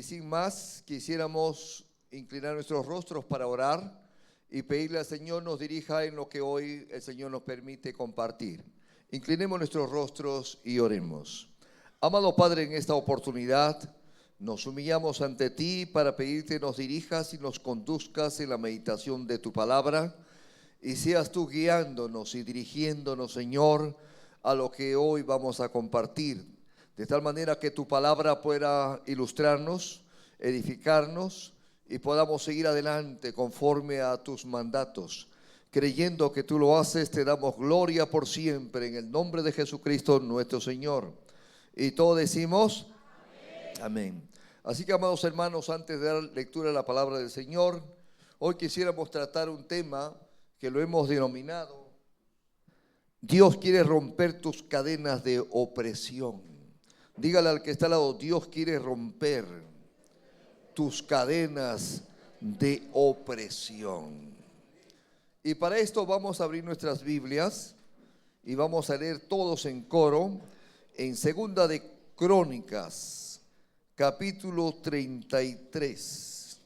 sin más, quisiéramos inclinar nuestros rostros para orar y pedirle al Señor nos dirija en lo que hoy el Señor nos permite compartir. Inclinemos nuestros rostros y oremos. Amado Padre, en esta oportunidad nos humillamos ante ti para pedirte nos dirijas y nos conduzcas en la meditación de tu palabra y seas tú guiándonos y dirigiéndonos, Señor, a lo que hoy vamos a compartir, de tal manera que tu palabra pueda ilustrarnos, edificarnos y podamos seguir adelante conforme a tus mandatos. Creyendo que tú lo haces, te damos gloria por siempre en el nombre de Jesucristo nuestro Señor. Y todos decimos amén. Amén. Así que, amados hermanos, antes de dar lectura a la palabra del Señor, hoy quisiéramos tratar un tema que lo hemos denominado: Dios quiere romper tus cadenas de opresión. Dígale al que está al lado: Dios quiere romper tus cadenas de opresión. Y para esto vamos a abrir nuestras Biblias y vamos a leer todos en coro en Segunda de Crónicas, capítulo 33,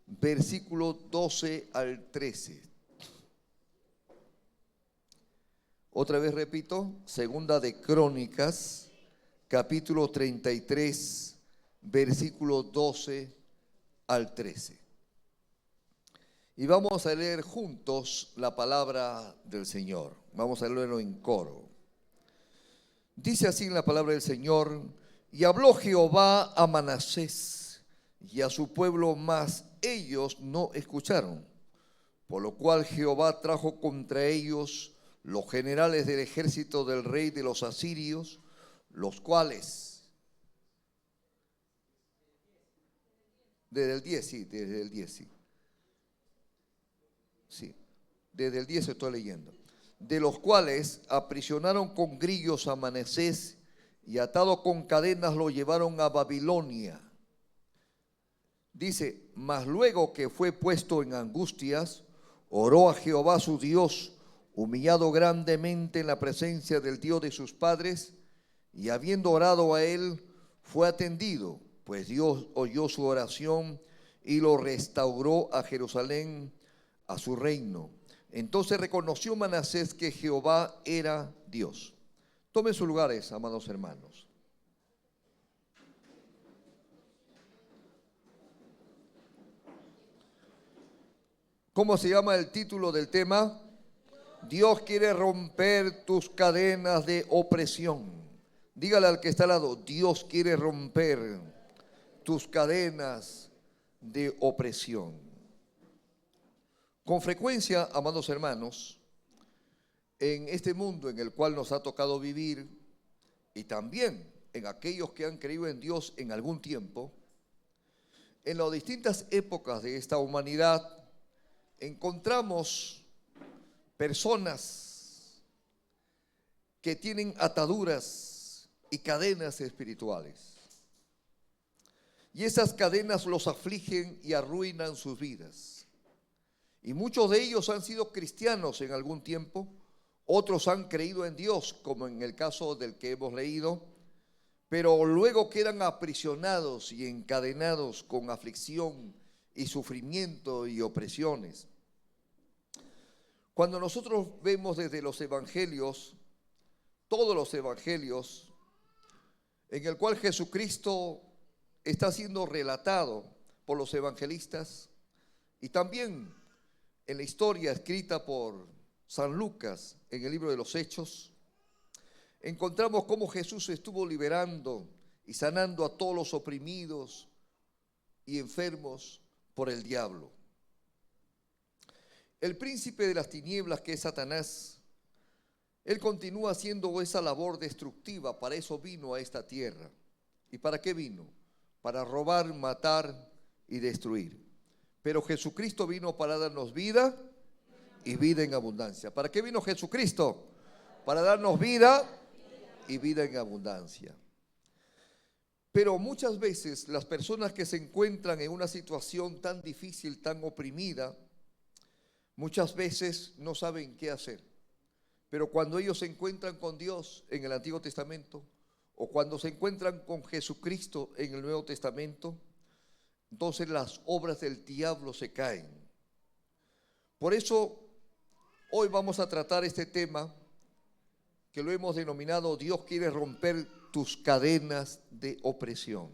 versículo 12 al 13. Otra vez repito, Segunda de Crónicas, capítulo 33, versículo 12 al 13. Y vamos a leer juntos la palabra del Señor. Vamos a leerlo en coro. Dice así en la palabra del Señor: y habló Jehová a Manasés y a su pueblo, mas ellos no escucharon. Por lo cual Jehová trajo contra ellos los generales del ejército del rey de los asirios, los cuales, desde el 10 estoy leyendo, de los cuales aprisionaron con grillos a Manasés y atado con cadenas lo llevaron a Babilonia. Dice: mas luego que fue puesto en angustias, oró a Jehová su Dios, humillado grandemente en la presencia del Dios de sus padres, y habiendo orado a él, fue atendido, pues Dios oyó su oración y lo restauró a Jerusalén, a su reino. Entonces reconoció Manasés que Jehová era Dios. Tomen sus lugares, amados hermanos. ¿Cómo se llama el título del tema? Dios quiere romper tus cadenas de opresión. Dígale al que está al lado: Dios quiere romper tus cadenas de opresión. Con frecuencia, amados hermanos, en este mundo en el cual nos ha tocado vivir, y también en aquellos que han creído en Dios en algún tiempo, en las distintas épocas de esta humanidad, encontramos personas que tienen ataduras y cadenas espirituales. Y esas cadenas los afligen y arruinan sus vidas. Y muchos de ellos han sido cristianos en algún tiempo, otros han creído en Dios, como en el caso del que hemos leído, pero luego quedan aprisionados y encadenados con aflicción y sufrimiento y opresiones. Cuando nosotros vemos desde los evangelios, todos los evangelios, en el cual Jesucristo está siendo relatado por los evangelistas, y también en la historia escrita por San Lucas en el libro de los Hechos, encontramos cómo Jesús estuvo liberando y sanando a todos los oprimidos y enfermos por el diablo. El príncipe de las tinieblas, que es Satanás, él continúa haciendo esa labor destructiva. Para eso vino a esta tierra. ¿Y para qué vino? Para robar, matar y destruir. Pero Jesucristo vino para darnos vida y vida en abundancia. ¿Para qué vino Jesucristo? Para darnos vida y vida en abundancia. Pero muchas veces las personas que se encuentran en una situación tan difícil, tan oprimida, muchas veces no saben qué hacer. Pero cuando ellos se encuentran con Dios en el Antiguo Testamento, o cuando se encuentran con Jesucristo en el Nuevo Testamento, entonces las obras del diablo se caen. Por eso hoy vamos a tratar este tema que lo hemos denominado Dios quiere romper tus cadenas de opresión.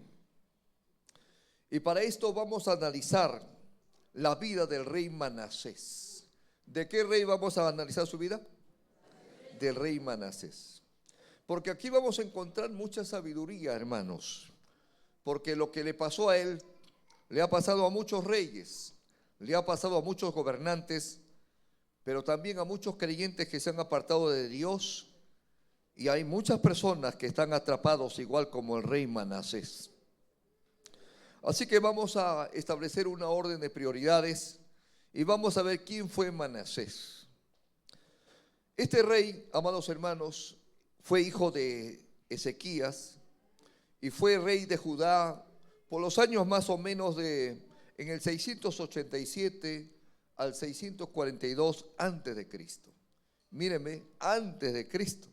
Y para esto vamos a analizar la vida del rey Manasés. ¿De qué rey vamos a analizar su vida? Del rey Manasés. Porque aquí vamos a encontrar mucha sabiduría, hermanos. Porque lo que le pasó a él, le ha pasado a muchos reyes, le ha pasado a muchos gobernantes, pero también a muchos creyentes que se han apartado de Dios. Y hay muchas personas que están atrapados igual como el rey Manasés. Así que vamos a establecer una orden de prioridades y vamos a ver quién fue Manasés. Este rey, amados hermanos, fue hijo de Ezequías y fue rey de Judá por los años más o menos en el 687 al 642 antes de Cristo. Míreme, antes de Cristo.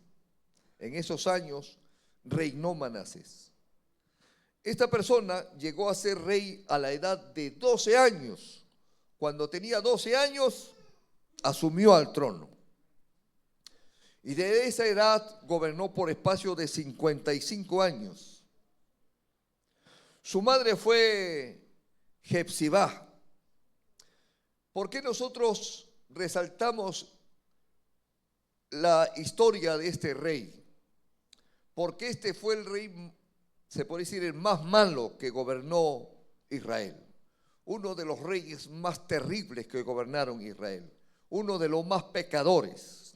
En esos años reinó Manasés. Esta persona llegó a ser rey a la edad de 12 años. Cuando tenía 12 años, asumió al trono. Y de esa edad gobernó por espacio de 55 años. Su madre fue Jepsibá. ¿Por qué nosotros resaltamos la historia de este rey? Porque este fue el rey, se puede decir, el más malo que gobernó Israel. Uno de los reyes más terribles que gobernaron Israel. Uno de los más pecadores,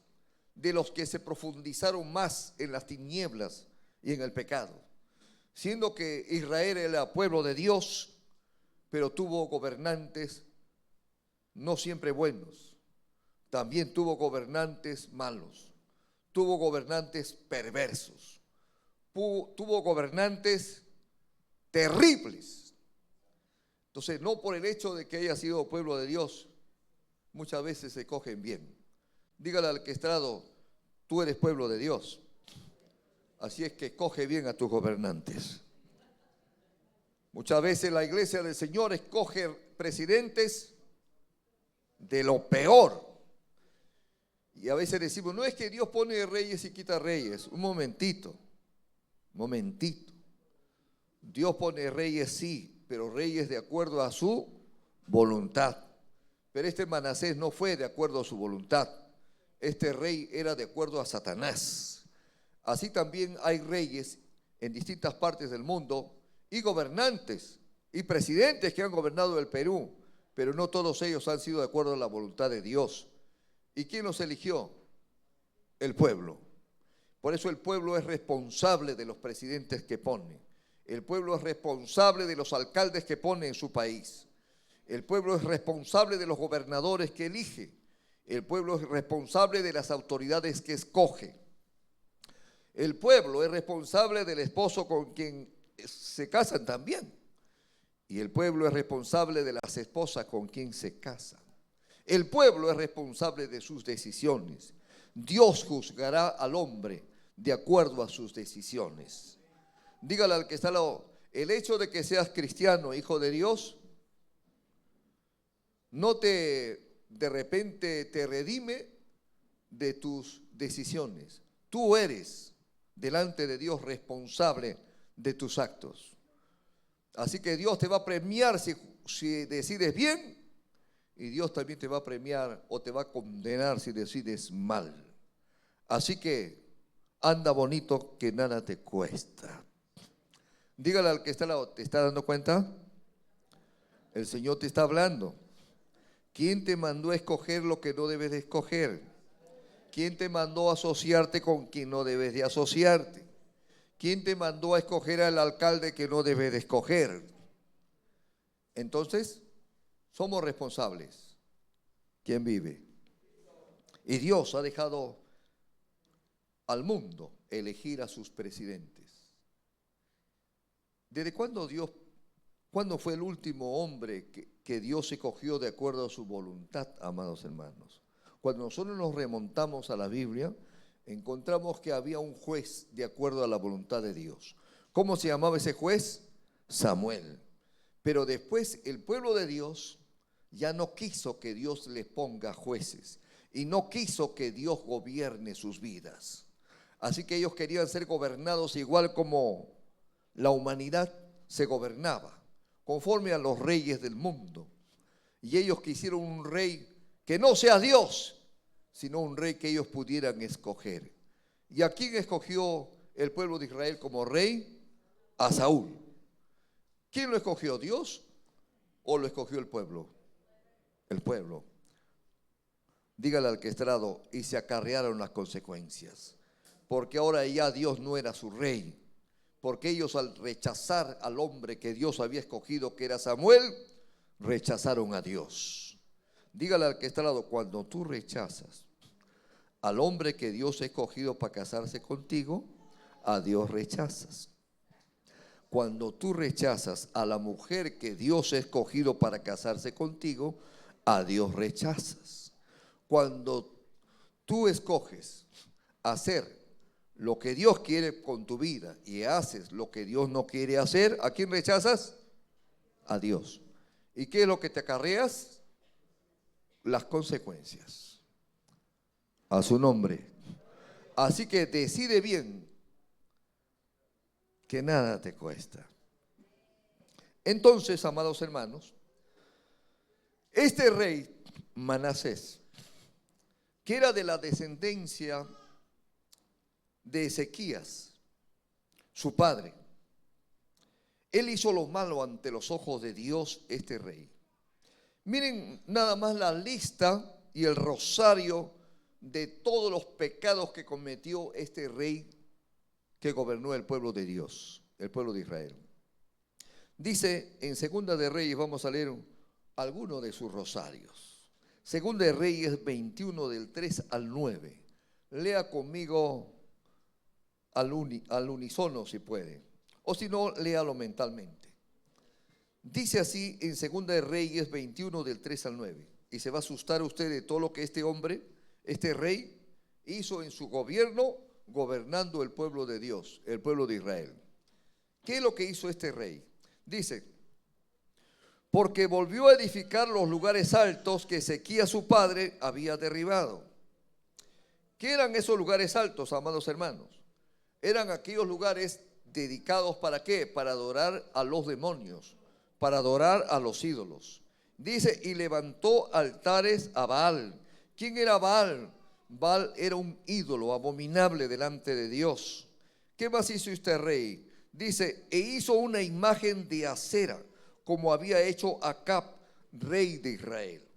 de los que se profundizaron más en las tinieblas y en el pecado. Siendo que Israel era pueblo de Dios, pero tuvo gobernantes no siempre buenos. También tuvo gobernantes malos. Tuvo gobernantes perversos. Tuvo gobernantes terribles. Entonces, no por el hecho de que haya sido pueblo de Dios, muchas veces se cogen bien. Dígale al que está al lado, tú eres pueblo de Dios. Así es que coge bien a tus gobernantes. Muchas veces la iglesia del Señor escoge presidentes de lo peor. Y a veces decimos, no es que Dios pone reyes y quita reyes. Un momentito. Dios pone reyes, sí, pero reyes de acuerdo a su voluntad. Pero este Manasés no fue de acuerdo a su voluntad. Este rey era de acuerdo a Satanás. Así también hay reyes en distintas partes del mundo y gobernantes y presidentes que han gobernado el Perú, pero no todos ellos han sido de acuerdo a la voluntad de Dios. ¿Y quién los eligió? El pueblo. Por eso el pueblo es responsable de los presidentes que pone. El pueblo es responsable de los alcaldes que pone en su país. El pueblo es responsable de los gobernadores que elige. El pueblo es responsable de las autoridades que escoge. El pueblo es responsable del esposo con quien se casan también. Y el pueblo es responsable de las esposas con quien se casan. El pueblo es responsable de sus decisiones. Dios juzgará al hombre de acuerdo a sus decisiones. Dígale al que está al lado, el hecho de que seas cristiano, hijo de Dios, no de repente te redime de tus decisiones. Tú eres delante de Dios responsable de tus actos. Así que Dios te va a premiar si decides bien, y Dios también te va a premiar o te va a condenar si decides mal. Así que anda bonito que nada te cuesta. Dígale al que está al lado, ¿te está dando cuenta? El Señor te está hablando. ¿Quién te mandó a escoger lo que no debes de escoger? ¿Quién te mandó a asociarte con quien no debes de asociarte? ¿Quién te mandó a escoger al alcalde que no debes de escoger? Entonces, somos responsables. ¿Quién vive? Y Dios ha dejado al mundo elegir a sus presidentes. ¿Desde cuándo fue el último hombre que Dios escogió de acuerdo a su voluntad, amados hermanos? Cuando nosotros nos remontamos a la Biblia, encontramos que había un juez de acuerdo a la voluntad de Dios. ¿Cómo se llamaba ese juez? Samuel. Pero después el pueblo de Dios ya no quiso que Dios les ponga jueces y no quiso que Dios gobierne sus vidas. Así que ellos querían ser gobernados igual como la humanidad se gobernaba, conforme a los reyes del mundo. Y ellos quisieron un rey que no sea Dios, sino un rey que ellos pudieran escoger. ¿Y a quién escogió el pueblo de Israel como rey? A Saúl. ¿Quién lo escogió? ¿Dios o lo escogió el pueblo? El pueblo. Dígale al que está al lado, y se acarrearon las consecuencias. Porque ahora ya Dios no era su rey. Porque ellos, al rechazar al hombre que Dios había escogido, que era Samuel, rechazaron a Dios. Dígale al que está al lado, cuando tú rechazas al hombre que Dios ha escogido para casarse contigo, a Dios rechazas. Cuando tú rechazas a la mujer que Dios ha escogido para casarse contigo, a Dios rechazas. Cuando tú escoges hacer lo que Dios quiere con tu vida y haces lo que Dios no quiere hacer, ¿a quién rechazas? A Dios. ¿Y qué es lo que te acarreas? Las consecuencias. A su nombre. Así que decide bien, que nada te cuesta. Entonces, amados hermanos, este rey Manasés, que era de la descendencia de Ezequías, su padre, él hizo lo malo ante los ojos de Dios, este rey. Miren nada más la lista y el rosario de todos los pecados que cometió este rey que gobernó el pueblo de Dios, el pueblo de Israel. Dice en Segunda de Reyes, vamos a leer algunos de sus rosarios. Segunda de Reyes 21 del 3 al 9. Lea conmigo al unísono si puede, o si no, léalo mentalmente. Dice así en Segunda de Reyes 21 del 3 al 9. Y se va a asustar usted de todo lo que este hombre, este rey, hizo en su gobierno, gobernando el pueblo de Dios, el pueblo de Israel. ¿Qué es lo que hizo este rey? Dice, porque volvió a edificar los lugares altos que Ezequías su padre había derribado. ¿Qué eran esos lugares altos, amados hermanos? Eran aquellos lugares dedicados ¿para qué? Para adorar a los demonios, para adorar a los ídolos. Dice, y levantó altares a Baal. ¿Quién era Baal? Baal era un ídolo abominable delante de Dios. ¿Qué más hizo este rey? Dice, e hizo una imagen de acera, como había hecho Acab, rey de Israel.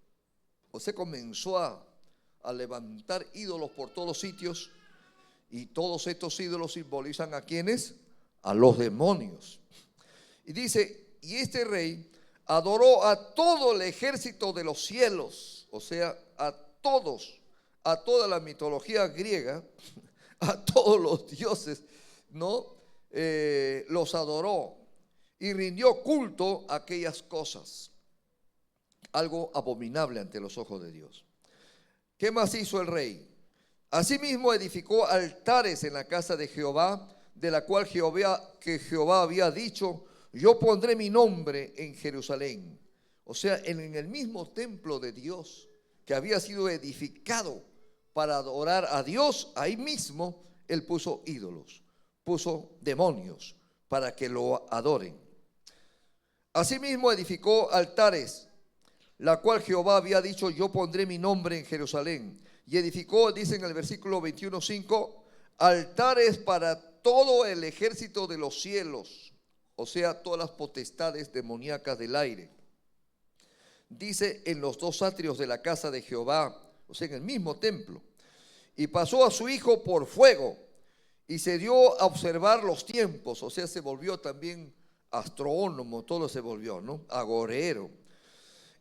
O sea, comenzó a levantar ídolos por todos sitios, y todos estos ídolos simbolizan ¿a quiénes? A los demonios. Y dice, y este rey adoró a todo el ejército de los cielos, o sea, a todos, a toda la mitología griega, a todos los dioses, ¿no? Los adoró y rindió culto a aquellas cosas, algo abominable ante los ojos de Dios. ¿Qué más hizo el rey? Asimismo edificó altares en la casa de Jehová, de la cual Jehová había dicho, yo pondré mi nombre en Jerusalén. O sea, en el mismo templo de Dios que había sido edificado para adorar a Dios, ahí mismo él puso ídolos, puso demonios para que lo adoren. Asimismo edificó altares, la cual Jehová había dicho, yo pondré mi nombre en Jerusalén. Y edificó, dice en el versículo 21:5, altares para todo el ejército de los cielos, o sea, todas las potestades demoníacas del aire. Dice en los dos atrios de la casa de Jehová, o sea, en el mismo templo. Y pasó a su hijo por fuego y se dio a observar los tiempos, o sea, se volvió también astrónomo, todo se volvió, ¿no? Agorero.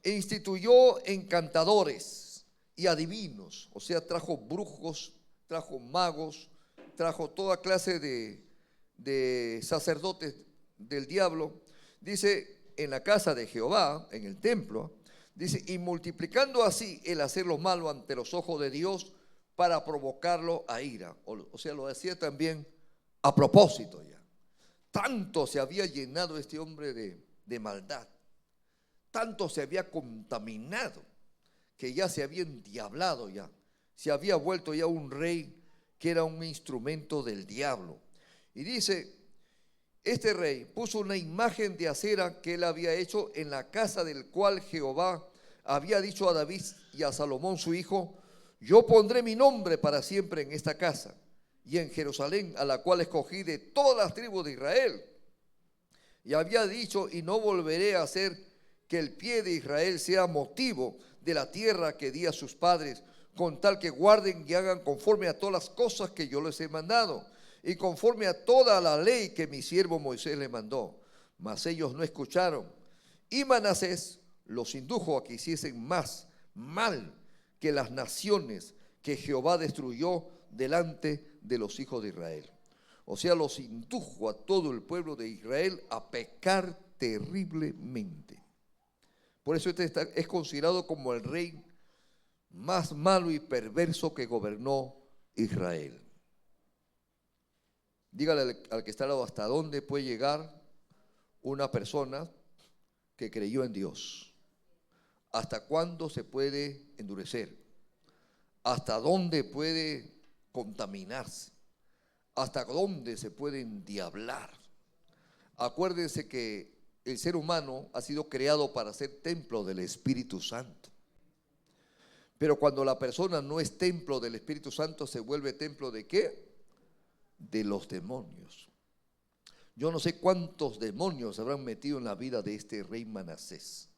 E instituyó encantadores y adivinos, o sea, trajo brujos, trajo magos, trajo toda clase de sacerdotes del diablo. Dice, en la casa de Jehová, en el templo, dice, y multiplicando así el hacer lo malo ante los ojos de Dios para provocarlo a ira. O sea, lo hacía también a propósito ya. Tanto se había llenado este hombre de maldad, tanto se había contaminado que ya se había endiablado ya. Se había vuelto ya un rey que era un instrumento del diablo. Y dice, este rey puso una imagen de acera que él había hecho en la casa del cual Jehová había dicho a David y a Salomón su hijo: yo pondré mi nombre para siempre en esta casa y en Jerusalén, a la cual escogí de todas las tribus de Israel. Y había dicho: y no volveré a hacer que el pie de Israel sea motivo de la tierra que di a sus padres, con tal que guarden y hagan conforme a todas las cosas que yo les he mandado, y conforme a toda la ley que mi siervo Moisés le mandó. Mas ellos no escucharon, y Manasés los indujo a que hiciesen más mal que las naciones que Jehová destruyó delante de los hijos de Israel. O sea, los indujo a todo el pueblo de Israel a pecar terriblemente. Por eso este es considerado como el rey más malo y perverso que gobernó Israel. Dígale al que está al lado, ¿hasta dónde puede llegar una persona que creyó en Dios? ¿Hasta cuándo se puede endurecer? ¿Hasta dónde puede contaminarse? ¿Hasta dónde se puede endiablar? Acuérdense que el ser humano ha sido creado para ser templo del Espíritu Santo. Pero cuando la persona no es templo del Espíritu Santo, se vuelve templo ¿de qué? De los demonios. Yo no sé cuántos demonios habrán metido en la vida de este rey Manasés.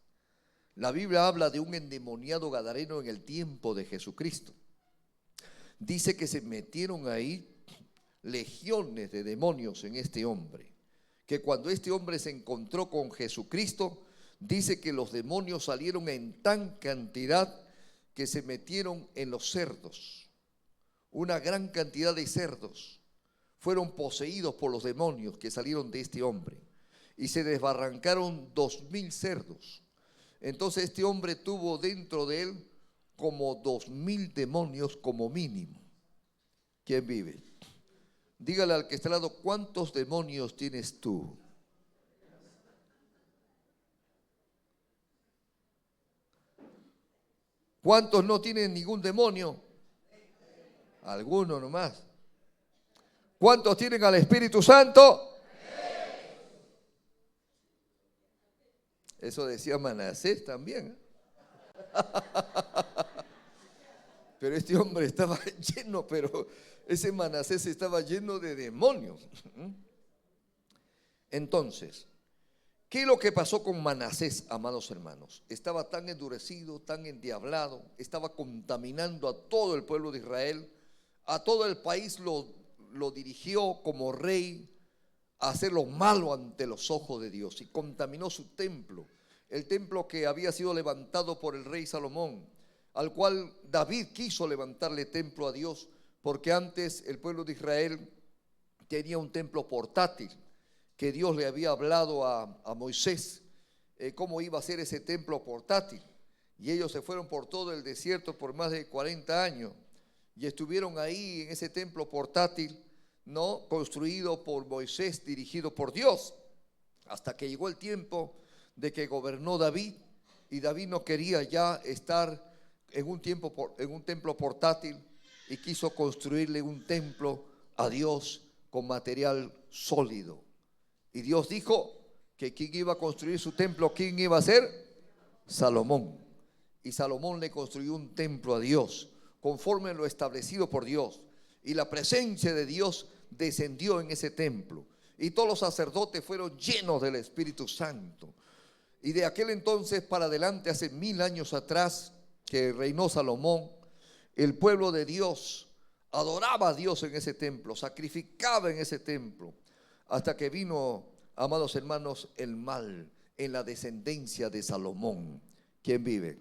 La Biblia habla de un endemoniado gadareno en el tiempo de Jesucristo. Dice que se metieron ahí legiones de demonios en este hombre, que cuando este hombre se encontró con Jesucristo, dice que los demonios salieron en tan cantidad que se metieron en los cerdos. Una gran cantidad de cerdos fueron poseídos por los demonios que salieron de este hombre, y se desbarrancaron 2000 cerdos. Entonces este hombre tuvo dentro de él como 2000 demonios como mínimo. ¿Quién vive? Dígale al que está al lado, ¿cuántos demonios tienes tú? ¿Cuántos no tienen ningún demonio? Algunos nomás. ¿Cuántos tienen al Espíritu Santo? Eso decía Manasés también. Pero este hombre estaba lleno, pero ese Manasés estaba lleno de demonios. Entonces, ¿qué es lo que pasó con Manasés, amados hermanos? Estaba tan endurecido, tan endiablado, estaba contaminando a todo el pueblo de Israel, a todo el país lo dirigió como rey a hacer lo malo ante los ojos de Dios, y contaminó su templo, el templo que había sido levantado por el rey Salomón, al cual David quiso levantarle templo a Dios, porque antes el pueblo de Israel tenía un templo portátil, que Dios le había hablado a Moisés cómo iba a ser ese templo portátil, y ellos se fueron por todo el desierto por más de 40 años, y estuvieron ahí en ese templo portátil, ¿no? Construido por Moisés, dirigido por Dios, hasta que llegó el tiempo de que gobernó David, y David no quería ya estar en un templo portátil, y quiso construirle un templo a Dios con material sólido. Y Dios dijo que ¿quién iba a construir su templo? ¿Quién iba a ser? Salomón. Y Salomón le construyó un templo a Dios conforme lo establecido por Dios, y la presencia de Dios descendió en ese templo, y todos los sacerdotes fueron llenos del Espíritu Santo. Y de aquel entonces para adelante, hace 1000 años atrás que reinó Salomón, el pueblo de Dios adoraba a Dios en ese templo, sacrificaba en ese templo, hasta que vino, amados hermanos, el mal en la descendencia de Salomón. ¿Quién vive?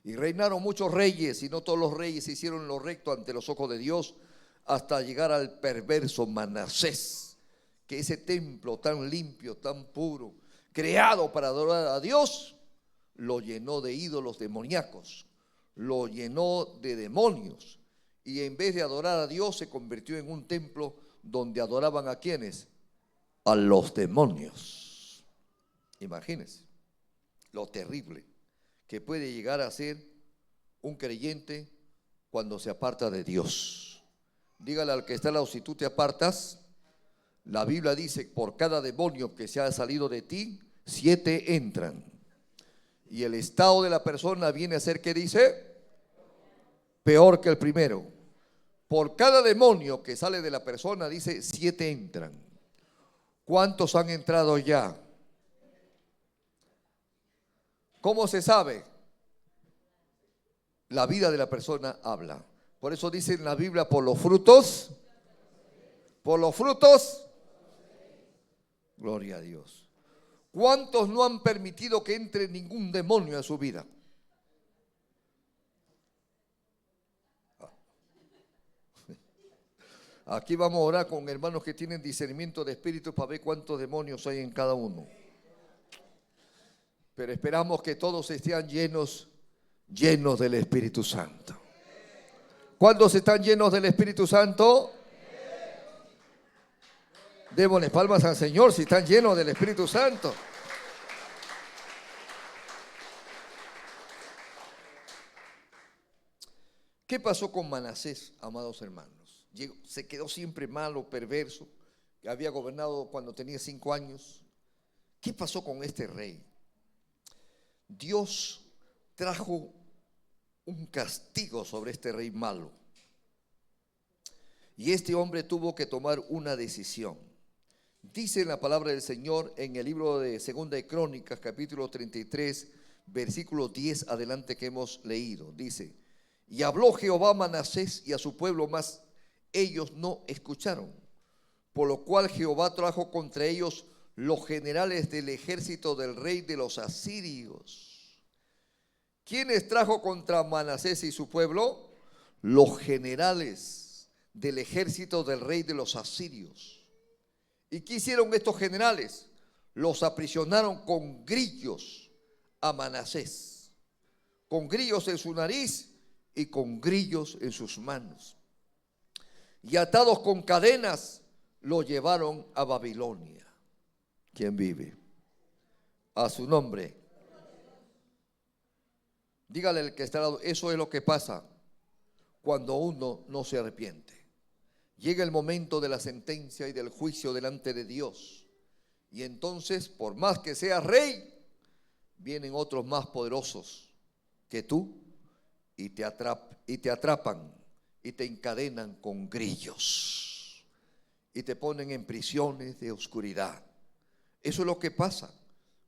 Y reinaron muchos reyes, y no todos los reyes hicieron lo recto ante los ojos de Dios, hasta llegar al perverso Manasés, que ese templo tan limpio, tan puro, creado para adorar a Dios, lo llenó de ídolos demoníacos, lo llenó de demonios, y en vez de adorar a Dios se convirtió en un templo donde adoraban a ¿quiénes? A los demonios. Imagínense. lo terrible que puede llegar a ser un creyente cuando se aparta de Dios. Dígale al que está al lado, si tú te apartas, la Biblia dice, por cada demonio que se ha salido de ti, 7 entran. Y el estado de la persona viene a ser, ¿qué dice? Peor que el primero. Por cada demonio que sale de la persona, dice, 7 entran. ¿Cuántos han entrado ya? ¿Cómo se sabe? La vida de la persona habla. Por eso dice en la Biblia, por los frutos, gloria a Dios. ¿Cuántos no han permitido que entre ningún demonio a su vida? Aquí vamos a orar con hermanos que tienen discernimiento de espíritu para ver cuántos demonios hay en cada uno. Pero esperamos que todos estén llenos del Espíritu Santo. ¿Cuántos están llenos del Espíritu Santo? Démosle palmas al Señor si están llenos del Espíritu Santo. ¿Qué pasó con Manasés, amados hermanos? Se quedó siempre malo, perverso, que había gobernado cuando tenía 5 años. ¿Qué pasó con este rey? Dios trajo un castigo sobre este rey malo. Y este hombre tuvo que tomar una decisión. Dice la palabra del Señor en el libro de Segunda de Crónicas, capítulo 33, versículo 10 adelante que hemos leído. Dice, y habló Jehová a Manasés y a su pueblo, mas ellos no escucharon. Por lo cual Jehová trajo contra ellos los generales del ejército del rey de los asirios. ¿Quiénes trajo contra Manasés y su pueblo? Los generales del ejército del rey de los asirios. ¿Y qué hicieron estos generales? Los aprisionaron con grillos a Manasés, con grillos en su nariz y con grillos en sus manos. Y atados con cadenas, lo llevaron a Babilonia. ¿Quién vive? A su nombre. Dígale al que está al lado, eso es lo que pasa cuando uno no se arrepiente. Llega el momento de la sentencia y del juicio delante de Dios. Y entonces, por más que seas rey, vienen otros más poderosos que tú y te atrapan y te encadenan con grillos y te ponen en prisiones de oscuridad. Eso es lo que pasa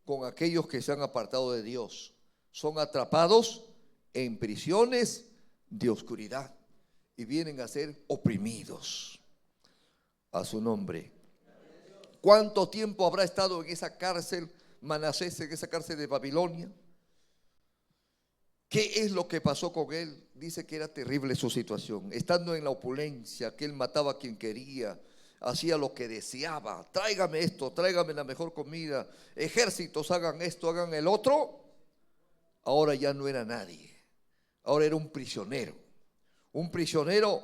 con aquellos que se han apartado de Dios. Son atrapados en prisiones de oscuridad y vienen a ser oprimidos. A su nombre. ¿Cuánto tiempo habrá estado en esa cárcel Manasés, en esa cárcel de Babilonia? ¿Qué es lo que pasó con él? Dice que era terrible su situación. Estando en la opulencia, que él mataba a quien quería, hacía lo que deseaba. Tráigame esto, tráigame la mejor comida. Ejércitos, hagan esto, hagan el otro. Ahora ya no era nadie. Ahora era un prisionero. Un prisionero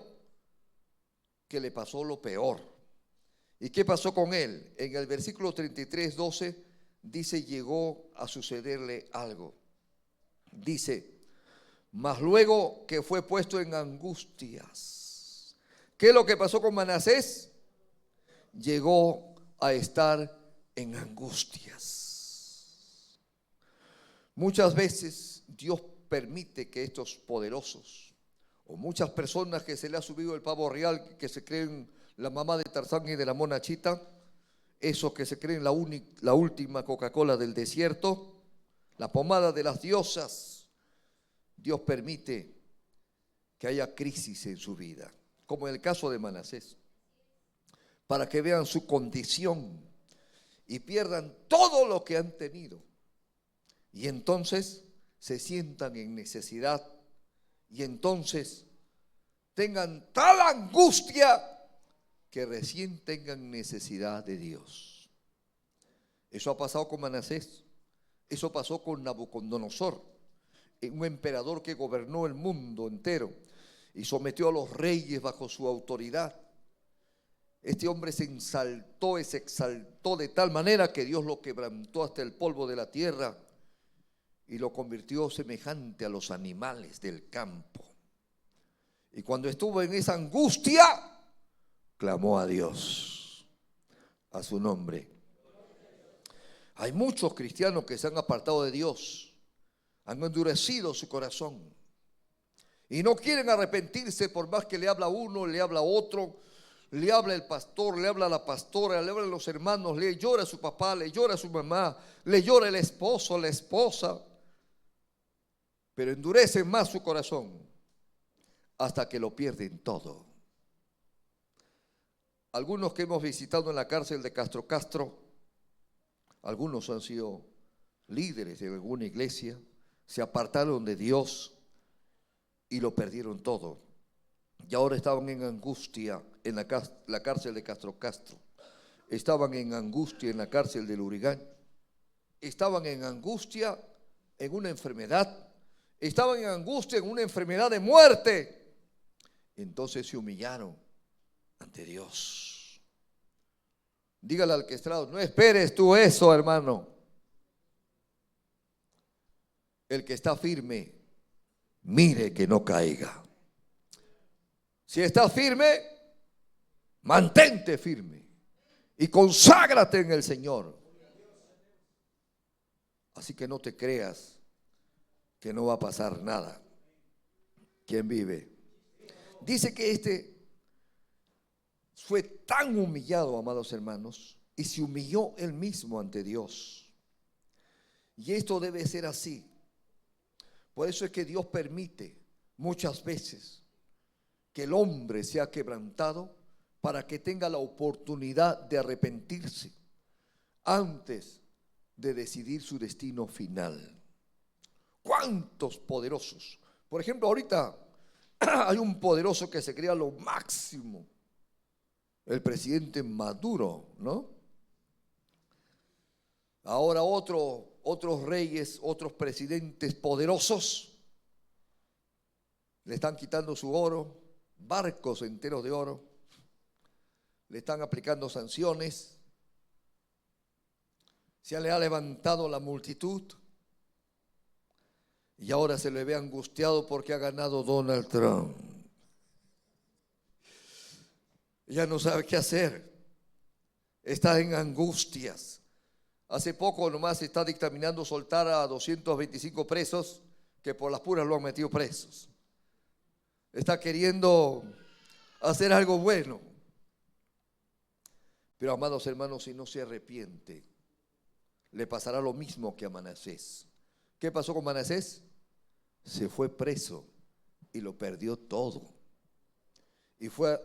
que le pasó lo peor. ¿Y qué pasó con él? En el versículo 33, 12, dice, llegó a sucederle algo. Dice, mas luego que fue puesto en angustias. ¿Qué es lo que pasó con Manasés? Llegó a estar en angustias. Muchas veces Dios permite que estos poderosos, o muchas personas que se le ha subido el pavo real, que se creen la mamá de Tarzán y de la mona Chita, esos que se creen la última Coca-Cola del desierto, la pomada de las diosas, Dios permite que haya crisis en su vida, como en el caso de Manasés, para que vean su condición y pierdan todo lo que han tenido. Y entonces se sientan en necesidad y entonces tengan tal angustia que recién tengan necesidad de Dios. Eso ha pasado con Manasés. Eso pasó con Nabucodonosor, un emperador que gobernó el mundo entero y sometió a los reyes bajo su autoridad. Este hombre se exaltó de tal manera que Dios lo quebrantó hasta el polvo de la tierra y lo convirtió semejante a los animales del campo. Y cuando estuvo en esa angustia, clamó a Dios, a su nombre. Hay muchos cristianos que se han apartado de Dios, han endurecido su corazón y no quieren arrepentirse por más que le habla uno, le habla otro, le habla el pastor, le habla la pastora, le hablan los hermanos, le llora a su papá, le llora a su mamá, le llora el esposo, la esposa, pero endurecen más su corazón hasta que lo pierden todo. Algunos que hemos visitado en la cárcel de Castro Castro, algunos han sido líderes de alguna iglesia, se apartaron de Dios y lo perdieron todo. Y ahora estaban en angustia en la cárcel de Castro Castro. Estaban en angustia en la cárcel del Lurigancho. Estaban en angustia en una enfermedad. Estaban en angustia en una enfermedad de muerte. Entonces se humillaron ante Dios. Dígale al que está al lado, no esperes tú eso, hermano. El que está firme, mire que no caiga. Si estás firme, mantente firme y conságrate en el Señor. Así que no te creas que no va a pasar nada. ¿Quién vive? Dice que este fue tan humillado, amados hermanos, y se humilló él mismo ante Dios. Y esto debe ser así. Por eso es que Dios permite muchas veces que el hombre sea quebrantado para que tenga la oportunidad de arrepentirse antes de decidir su destino final. ¿Cuántos poderosos? Por ejemplo, ahorita hay un poderoso que se crea lo máximo, el presidente Maduro, ¿no? Ahora otros reyes, otros presidentes poderosos le están quitando su oro, barcos enteros de oro, le están aplicando sanciones, se le ha levantado la multitud y ahora se le ve angustiado porque ha ganado Donald Trump. Ya no sabe qué hacer, está en angustias. Hace poco nomás está dictaminando soltar a 225 presos que por las puras lo han metido presos. Está queriendo hacer algo bueno. Pero amados hermanos, si no se arrepiente, le pasará lo mismo que a Manasés. ¿Qué pasó con Manasés? Se fue preso y lo perdió todo. Y fue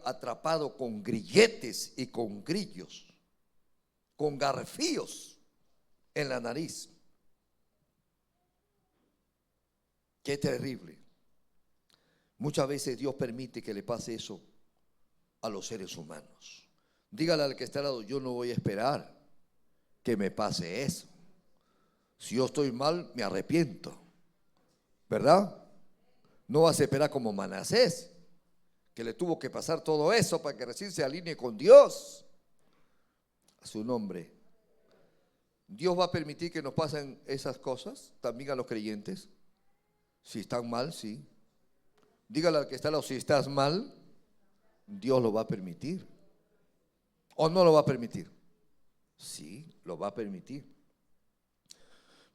atrapado con grilletes y con grillos, con garfíos en la nariz. Qué terrible. Muchas veces Dios permite que le pase eso a los seres humanos. Dígale al que está al lado, yo no voy a esperar que me pase eso. Si yo estoy mal, me arrepiento, ¿verdad? No vas a esperar como Manasés, que le tuvo que pasar todo eso para que recién se alinee con Dios. A su nombre. Dios va a permitir que nos pasen esas cosas también a los creyentes. Si están mal, sí. Dígale al que está al lado, si estás mal, Dios lo va a permitir. ¿O no lo va a permitir? Sí, lo va a permitir.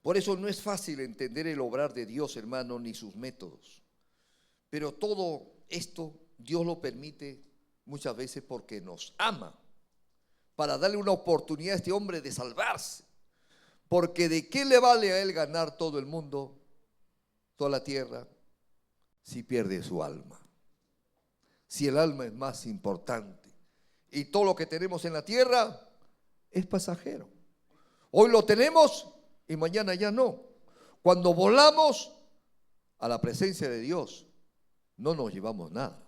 Por eso no es fácil entender el obrar de Dios, hermano, ni sus métodos. Pero todo esto Dios lo permite muchas veces porque nos ama, para darle una oportunidad a este hombre de salvarse. Porque ¿de qué le vale a él ganar todo el mundo, toda la tierra, si pierde su alma? Si el alma es más importante y todo lo que tenemos en la tierra es pasajero. Hoy lo tenemos y mañana ya no. Cuando volamos a la presencia de Dios, no nos llevamos nada.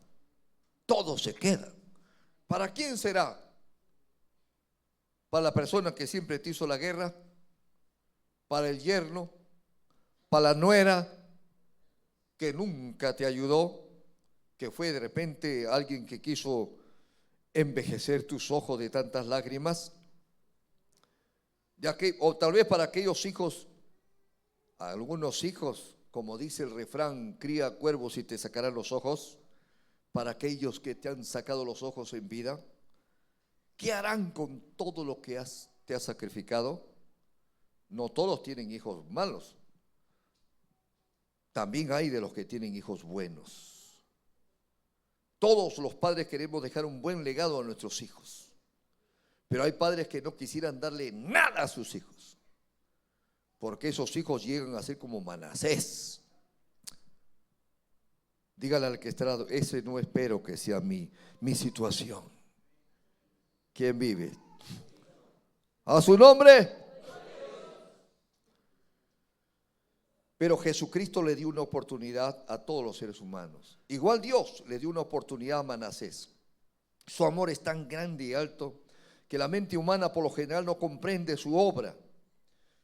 Todo se queda. ¿Para quién será? ¿Para la persona que siempre te hizo la guerra? ¿Para el yerno? ¿Para la nuera que nunca te ayudó? Que fue de repente alguien que quiso envejecer tus ojos de tantas lágrimas. O tal vez para aquellos hijos A algunos hijos, como dice el refrán, cría cuervos y te sacarán los ojos. Para aquellos que te han sacado los ojos en vida, ¿qué harán con todo lo que te has sacrificado? No todos tienen hijos malos. También hay de los que tienen hijos buenos. Todos los padres queremos dejar un buen legado a nuestros hijos, pero hay padres que no quisieran darle nada a sus hijos, porque esos hijos llegan a ser como Manasés. Dígale al que está al lado, ese no espero que sea mi situación. ¿Quién vive? A su nombre. Pero Jesucristo le dio una oportunidad a todos los seres humanos. Igual Dios le dio una oportunidad a Manasés. Su amor es tan grande y alto que la mente humana por lo general no comprende su obra.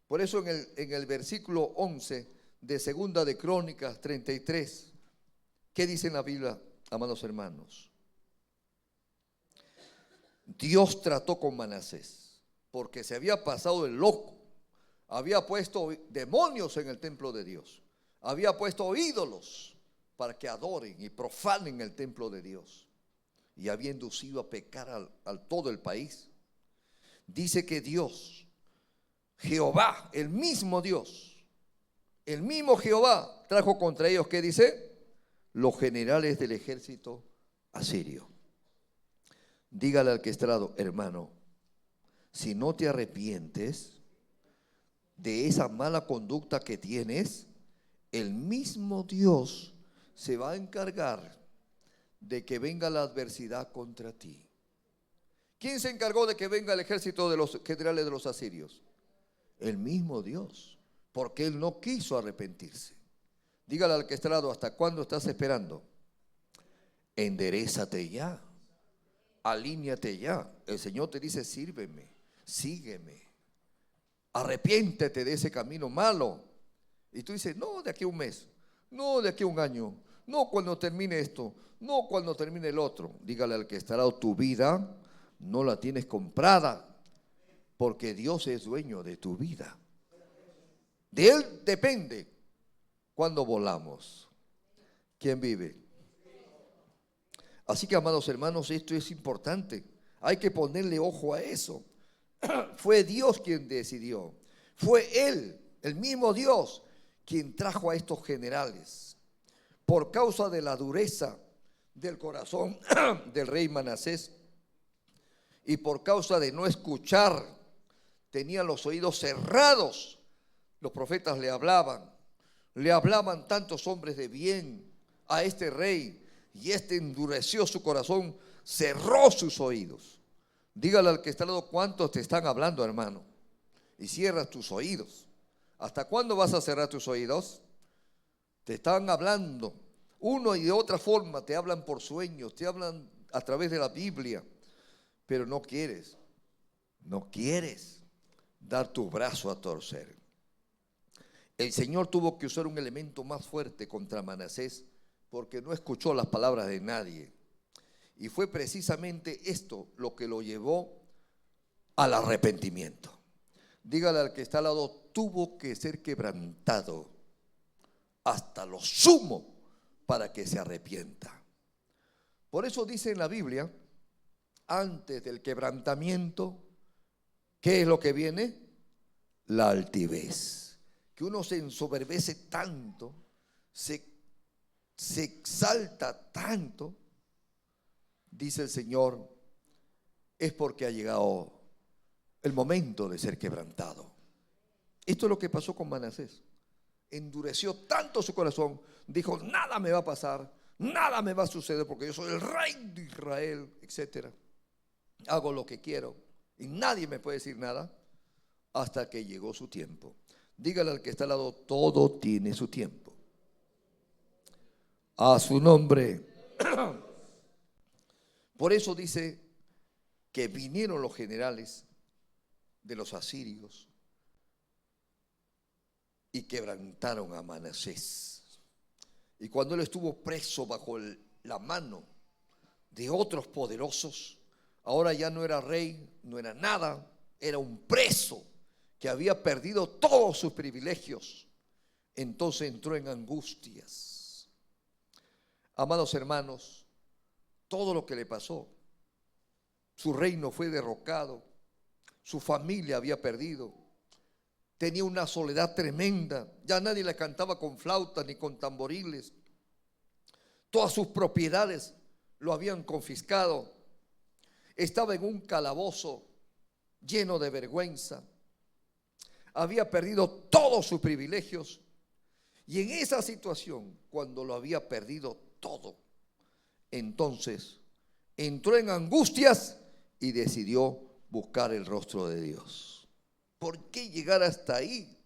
Por eso en el versículo 11 de Segunda de Crónicas 33, ¿qué dice en la Biblia, amados hermanos? Dios trató con Manasés porque se había pasado el loco, había puesto demonios en el templo de Dios, había puesto ídolos para que adoren y profanen el templo de Dios, y había inducido a pecar al todo el país. Dice que Dios, Jehová, el mismo Dios, el mismo Jehová trajo contra ellos, ¿qué dice? Los generales del ejército asirio. Dígale al que está al lado, hermano, si no te arrepientes de esa mala conducta que tienes, el mismo Dios se va a encargar de que venga la adversidad contra ti. ¿Quién se encargó de que venga el ejército de los generales de los asirios? El mismo Dios, porque él no quiso arrepentirse. Dígale al que está al lado, ¿hasta cuándo estás esperando? Enderézate ya, alíñate ya. El Señor te dice, sírveme, sígueme, arrepiéntete de ese camino malo. Y tú dices, no, de aquí a un mes, no, de aquí a un año, no, cuando termine esto, no, cuando termine el otro. Dígale al que está al lado, tu vida no la tienes comprada, porque Dios es dueño de tu vida. De Él depende cuando volamos. ¿Quién vive? Así que, amados hermanos, esto es importante. Hay que ponerle ojo a eso. Fue Dios quien decidió. Fue Él, el mismo Dios, quien trajo a estos generales. Por causa de la dureza del corazón del rey Manasés y por causa de no escuchar, tenían los oídos cerrados. Los profetas le hablaban tantos hombres de bien a este rey, y este endureció su corazón, cerró sus oídos. Dígale al que está al lado, ¿cuántos te están hablando, hermano? Y cierras tus oídos. ¿Hasta cuándo vas a cerrar tus oídos? Te están hablando, uno y de otra forma, te hablan por sueños, te hablan a través de la Biblia, pero no quieres dar tu brazo a torcer. El Señor tuvo que usar un elemento más fuerte contra Manasés, porque no escuchó las palabras de nadie. Y fue precisamente esto lo que lo llevó al arrepentimiento. Dígale al que está al lado, tuvo que ser quebrantado hasta lo sumo para que se arrepienta. Por eso dice en la Biblia, antes del quebrantamiento, ¿qué es lo que viene? La altivez. Que uno se ensoberbece tanto, se exalta tanto, dice el Señor, es porque ha llegado el momento de ser quebrantado. Esto es lo que pasó con Manasés. Endureció tanto su corazón, dijo, nada me va a pasar, nada me va a suceder porque yo soy el rey de Israel, etcétera. Hago lo que quiero y nadie me puede decir nada, hasta que llegó su tiempo. Dígale al que está al lado, todo tiene su tiempo. A su nombre. Por eso dice que vinieron los generales de los asirios y quebrantaron a Manasés. Y cuando él estuvo preso bajo la mano de otros poderosos, ahora ya no era rey, no era nada, era un preso que había perdido todos sus privilegios entonces entró en angustias. Amados hermanos, todo lo que le pasó, su reino fue derrocado, su familia había perdido, tenía una soledad tremenda, ya nadie le cantaba con flautas ni con tamboriles, todas sus propiedades lo habían confiscado, estaba en un calabozo lleno de vergüenza, había perdido todos sus privilegios. Y en esa situación, cuando lo había perdido todo, entonces entró en angustias y decidió buscar el rostro de Dios. ¿Por qué llegar hasta ahí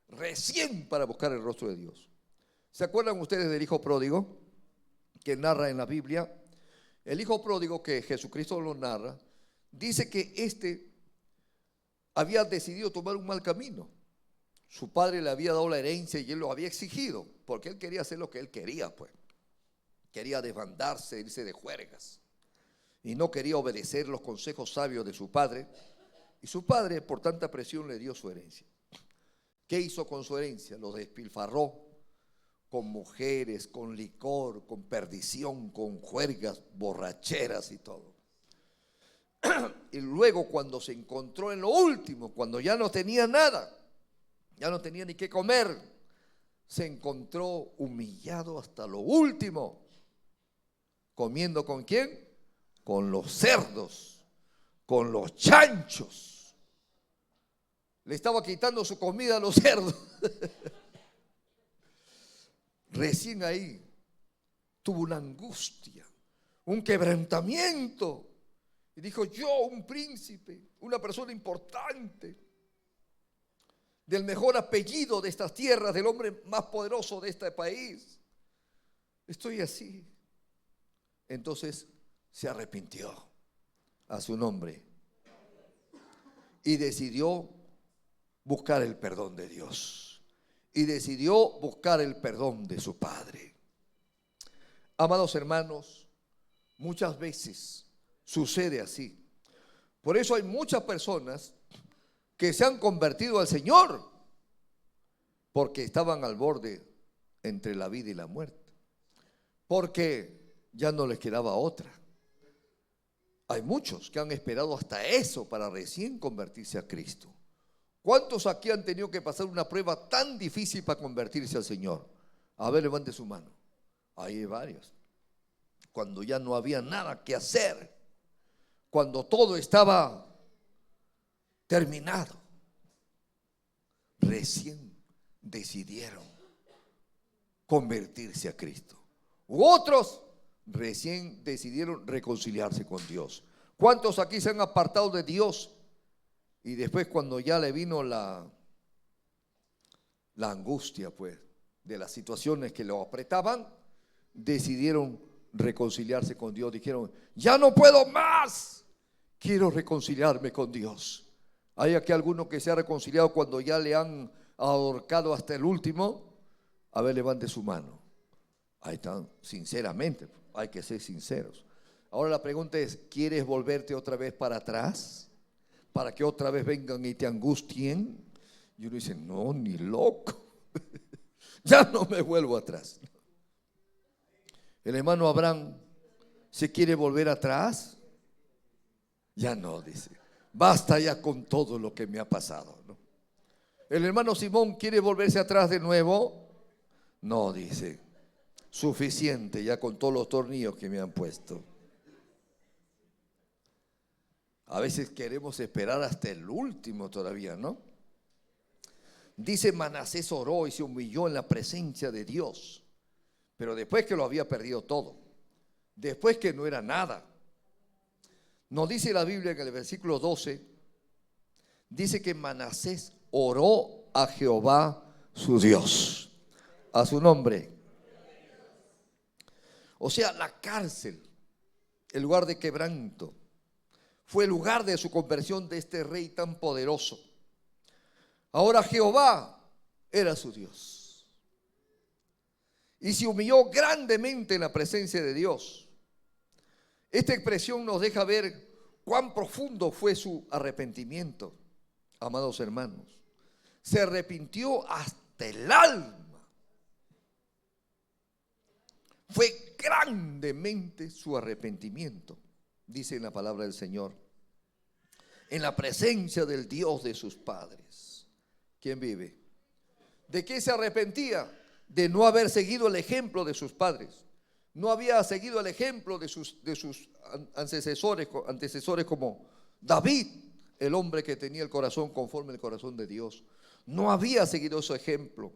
recién para buscar el rostro de Dios? ¿Se acuerdan ustedes del hijo pródigo que narra en la Biblia? El hijo pródigo, que Jesucristo lo narra, dice que había decidido tomar un mal camino. Su padre le había dado la herencia y él lo había exigido, porque él quería hacer lo que él quería, pues. Quería desbandarse, irse de juergas. Y no quería obedecer los consejos sabios de su padre. Y su padre, por tanta presión, le dio su herencia. ¿Qué hizo con su herencia? Lo despilfarró con mujeres, con licor, con perdición, con juergas, borracheras y todo. Y luego, cuando se encontró en lo último, cuando ya no tenía nada, ya no tenía ni qué comer, se encontró humillado hasta lo último. ¿Comiendo con quién? Con los cerdos, con los chanchos. Le estaba quitando su comida a los cerdos. Recién ahí tuvo una angustia, un quebrantamiento. Y dijo: yo, un príncipe, una persona importante, del mejor apellido de estas tierras, del hombre más poderoso de este país, estoy así. Entonces se arrepintió a su nombre y decidió buscar el perdón de Dios y decidió buscar el perdón de su padre. Amados hermanos, muchas veces sucede así. Por eso hay muchas personas que se han convertido al Señor porque estaban al borde entre la vida y la muerte, porque ya no les quedaba otra. Hay muchos que han esperado hasta eso para recién convertirse a Cristo. ¿Cuántos aquí han tenido que pasar una prueba tan difícil para convertirse al Señor? A ver, levante su mano. Ahí hay varios. Cuando ya no había nada que hacer, cuando todo estaba terminado, recién decidieron convertirse a Cristo. U otros recién decidieron reconciliarse con Dios. ¿Cuántos aquí se han apartado de Dios y después, cuando ya le vino la angustia, pues, de las situaciones que lo apretaban, decidieron reconciliarse con Dios? Dijeron: ya no puedo más, quiero reconciliarme con Dios. ¿Hay aquí alguno que se ha reconciliado cuando ya le han ahorcado hasta el último? A ver, levante su mano. Ahí están, sinceramente, hay que ser sinceros. Ahora la pregunta es: ¿quieres volverte otra vez para atrás? ¿Para que otra vez vengan y te angustien? Y uno dice: no, ni loco. Ya no me vuelvo atrás. El hermano Abraham se quiere volver atrás. Ya no, dice. Basta ya con todo lo que me ha pasado, ¿no? El hermano Simón quiere volverse atrás de nuevo. No, dice. Suficiente ya con todos los tornillos que me han puesto. A veces queremos esperar hasta el último todavía, ¿no? Dice: Manasés oró y se humilló en la presencia de Dios, pero después que lo había perdido todo, después que no era nada. Nos dice la Biblia en el versículo 12, dice que Manasés oró a Jehová su Dios, a su nombre. O sea, la cárcel, el lugar de quebranto, fue el lugar de su conversión de este rey tan poderoso. Ahora Jehová era su Dios y se humilló grandemente en la presencia de Dios. Esta expresión nos deja ver cuán profundo fue su arrepentimiento, amados hermanos. Se arrepintió hasta el alma. Fue grandemente su arrepentimiento, dice en la palabra del Señor, en la presencia del Dios de sus padres. ¿Quién vive? ¿De qué se arrepentía? De no haber seguido el ejemplo de sus padres. No había seguido el ejemplo de sus antecesores como David, el hombre que tenía el corazón conforme al corazón de Dios. No había seguido ese ejemplo.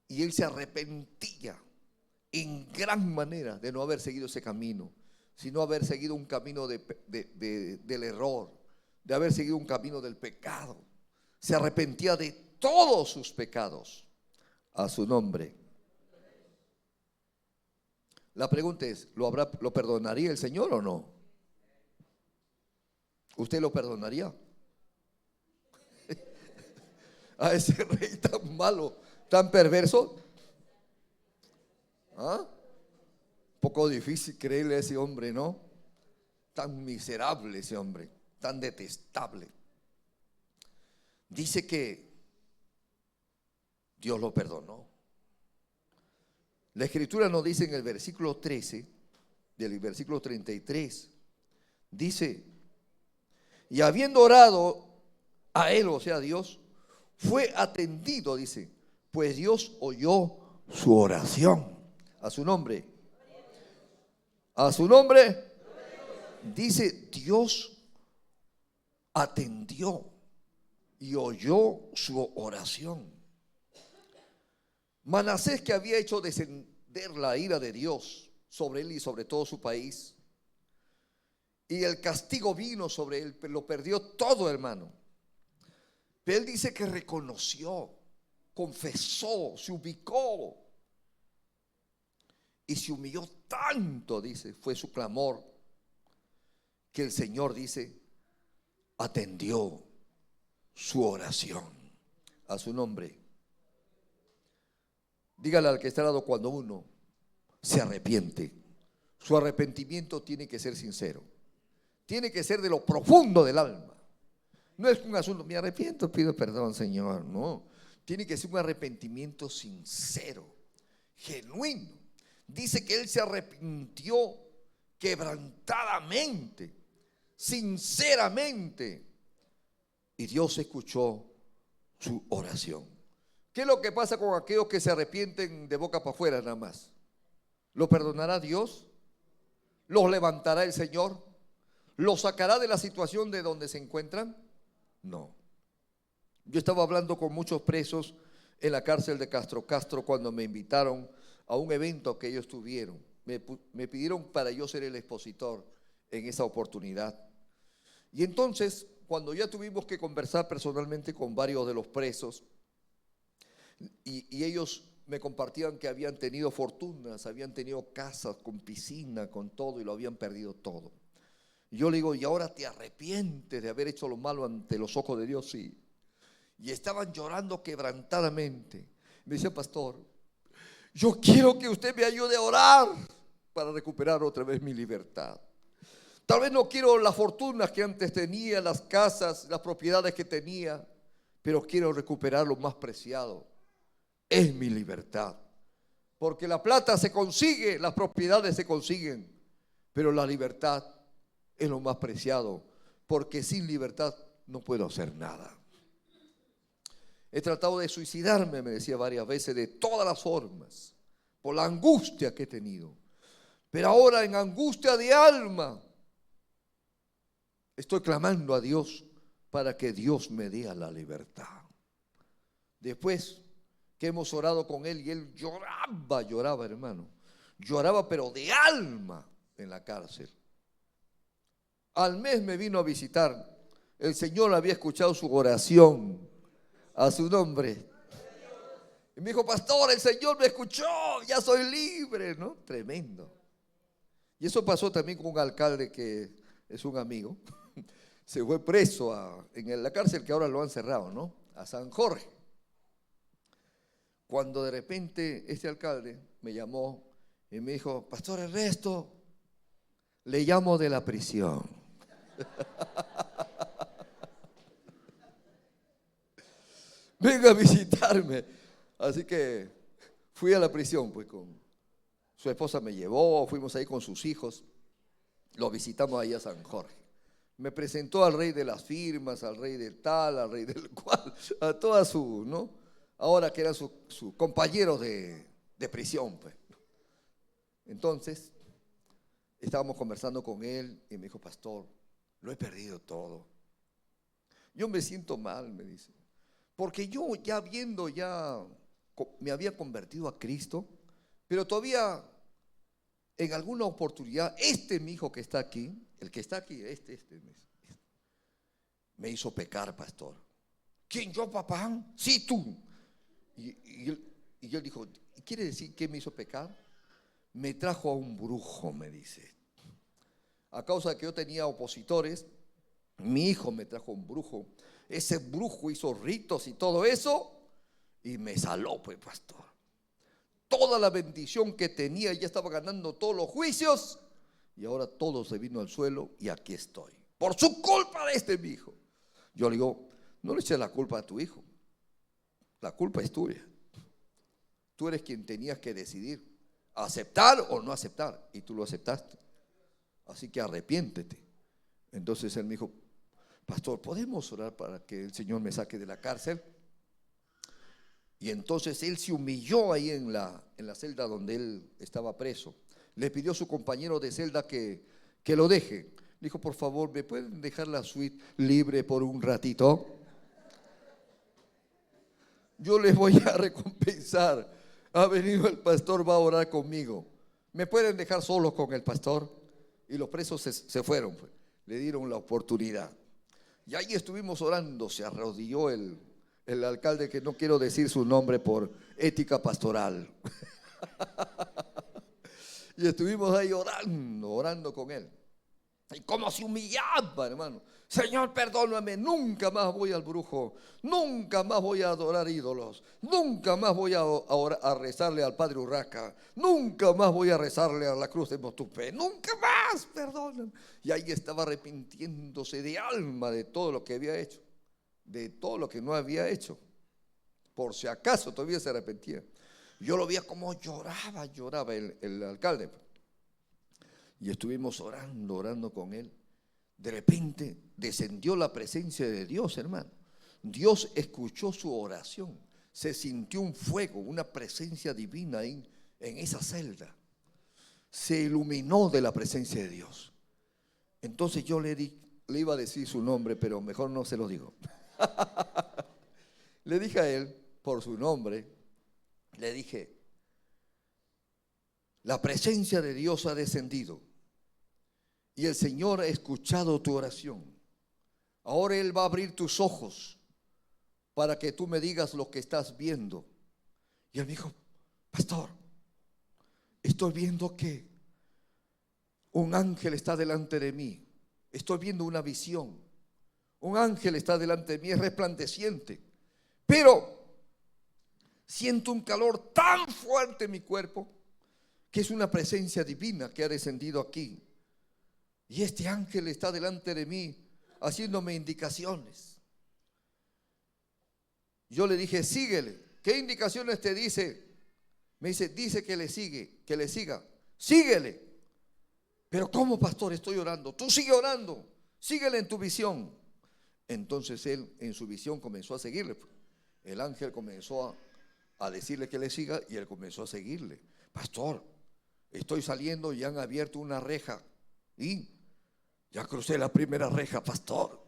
Y él se arrepentía en gran manera de no haber seguido ese camino, sino haber seguido un camino del error, de haber seguido un camino del pecado. Se arrepentía de todos sus pecados. A su nombre. La pregunta es, ¿lo perdonaría el Señor o no? ¿Usted lo perdonaría? A ese rey tan malo, tan perverso. ¿Ah? Poco difícil creerle a ese hombre, ¿no? Tan miserable ese hombre, tan detestable. Dice que Dios lo perdonó. La Escritura nos dice en el versículo 13, del versículo 33, dice, y habiendo orado a él, o sea, a Dios, fue atendido, dice, pues Dios oyó su oración. A su nombre. A su nombre. Dice, Dios atendió y oyó su oración. Manasés, que había hecho descender la ira de Dios sobre él y sobre todo su país, y el castigo vino sobre él, lo perdió todo, hermano. Pero él dice que reconoció, confesó, se ubicó y se humilló tanto, dice, fue su clamor, que el Señor, dice, atendió su oración. A su nombre. Dígale al que está al lado, cuando uno se arrepiente, su arrepentimiento tiene que ser sincero, tiene que ser de lo profundo del alma. No es un asunto, me arrepiento, pido perdón, Señor. No, tiene que ser un arrepentimiento sincero, genuino. Dice que él se arrepintió quebrantadamente, sinceramente, y Dios escuchó su oración. ¿Qué es lo que pasa con aquellos que se arrepienten de boca para afuera nada más? ¿Lo perdonará Dios? ¿Los levantará el Señor? ¿Los sacará de la situación de donde se encuentran? No. Yo estaba hablando con muchos presos en la cárcel de Castro cuando me invitaron a un evento que ellos tuvieron. Me pidieron para yo ser el expositor en esa oportunidad. Y entonces, cuando ya tuvimos que conversar personalmente con varios de los presos, y ellos me compartían que habían tenido fortunas, habían tenido casas con piscina, con todo, y lo habían perdido todo. Y yo le digo, ¿y ahora te arrepientes de haber hecho lo malo ante los ojos de Dios? Sí. Y estaban llorando quebrantadamente. Me dice, pastor, yo quiero que usted me ayude a orar para recuperar otra vez mi libertad. Tal vez no quiero las fortunas que antes tenía, las casas, las propiedades que tenía, pero quiero recuperar lo más preciado. Es mi libertad. Porque la plata se consigue, las propiedades se consiguen, pero la libertad es lo más preciado, porque sin libertad no puedo hacer nada. He tratado de suicidarme, me decía varias veces, de todas las formas, por la angustia que he tenido. Pero ahora, en angustia de alma, estoy clamando a Dios para que Dios me dé la libertad. Después que hemos orado con él, y él lloraba, hermano, lloraba pero de alma en la cárcel. Al mes me vino a visitar. El Señor había escuchado su oración. A su nombre. Y me dijo, pastor, el Señor me escuchó, ya soy libre, ¿no? Tremendo. Y eso pasó también con un alcalde que es un amigo. Se fue preso en la cárcel que ahora lo han cerrado, ¿no? A San Jorge. Cuando de repente este alcalde me llamó y me dijo, pastor Ernesto, le llamo de la prisión. Venga a visitarme. Así que fui a la prisión pues Su esposa me llevó, fuimos ahí con sus hijos, lo visitamos ahí a San Jorge. Me presentó al rey de las firmas, al rey del tal, al rey del cual, a toda su, ¿no? Ahora que eran sus compañeros de prisión, pues. Entonces, estábamos conversando con él y me dijo: pastor, lo he perdido todo. Yo me siento mal, me dice, porque yo me había convertido a Cristo, pero todavía en alguna oportunidad, mi hijo que está aquí, el que está aquí, me hizo pecar, pastor. ¿Quién, yo, papá? Sí, tú. Y él dijo: ¿quiere decir que me hizo pecar? Me trajo a un brujo, me dice. A causa de que yo tenía opositores, mi hijo me trajo un brujo. Ese brujo hizo ritos y todo eso y me saló, pues, pastor. Toda la bendición que tenía, ya estaba ganando todos los juicios y ahora todo se vino al suelo y aquí estoy. Por su culpa de mi hijo. Yo le digo: no le eches la culpa a tu hijo. La culpa es tuya. Tú eres quien tenías que decidir aceptar o no aceptar y tú lo aceptaste. Así que arrepiéntete. Entonces él me dijo: pastor, ¿podemos orar para que el Señor me saque de la cárcel? Y entonces él se humilló ahí en la celda donde él estaba preso. Le pidió a su compañero de celda que lo deje. Dijo: por favor, ¿me pueden dejar la suite libre por un ratito? Yo les voy a recompensar. Ha venido el pastor, va a orar conmigo. ¿Me pueden dejar solos con el pastor? Y los presos se fueron, pues. Le dieron la oportunidad. Y ahí estuvimos orando. Se arrodilló el alcalde, que no quiero decir su nombre por ética pastoral. Y estuvimos ahí orando con él. Y como se humillaba, hermano: Señor, perdóname, nunca más voy al brujo, nunca más voy a adorar ídolos, nunca más voy a rezarle al Padre Urraca, nunca más voy a rezarle a la cruz de Motupé, nunca más, perdóname. Y ahí estaba arrepintiéndose de alma de todo lo que había hecho, de todo lo que no había hecho. Por si acaso todavía se arrepentía. Yo lo veía como lloraba el alcalde. Y estuvimos orando con él. De repente descendió la presencia de Dios, hermano. Dios escuchó su oración. Se sintió un fuego, una presencia divina ahí en esa celda. Se iluminó de la presencia de Dios. Entonces yo le iba a decir su nombre, pero mejor no se lo digo. Le dije a él por su nombre, le dije: la presencia de Dios ha descendido y el Señor ha escuchado tu oración. Ahora Él va a abrir tus ojos para que tú me digas lo que estás viendo. Y él me dijo: pastor, estoy viendo que un ángel está delante de mí. Estoy viendo una visión. Un ángel está delante de mí, es resplandeciente. Pero siento un calor tan fuerte en mi cuerpo que es una presencia divina que ha descendido aquí. Y este ángel está delante de mí haciéndome indicaciones. Yo le dije: síguele. ¿Qué indicaciones te dice? Me dice que le siga. Síguele. Pero ¿cómo, pastor? Estoy orando. Tú sigue orando. Síguele en tu visión. Entonces él en su visión comenzó a seguirle. El ángel comenzó a decirle que le siga y él comenzó a seguirle. Pastor, estoy saliendo y han abierto una reja y ya crucé la primera reja, pastor.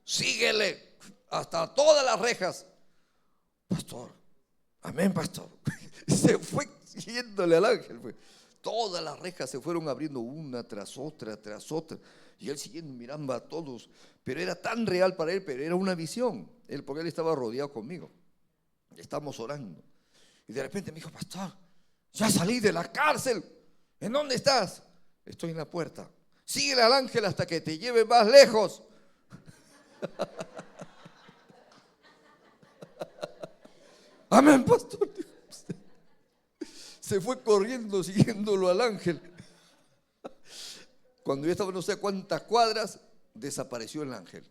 Síguele hasta todas las rejas. Pastor, amén, pastor. Se fue siguiéndole al ángel, pues. Todas las rejas se fueron abriendo una tras otra. Y él siguiendo mirando a todos. Pero era tan real para él, pero era una visión. Porque él estaba rodeado conmigo. Estamos orando. Y de repente me dijo: pastor, ya salí de la cárcel. ¿En dónde estás? Estoy en la puerta. Síguele al ángel hasta que te lleve más lejos. Amén, pastor. Se fue corriendo siguiéndolo al ángel. Cuando yo estaba no sé cuántas cuadras, desapareció el ángel.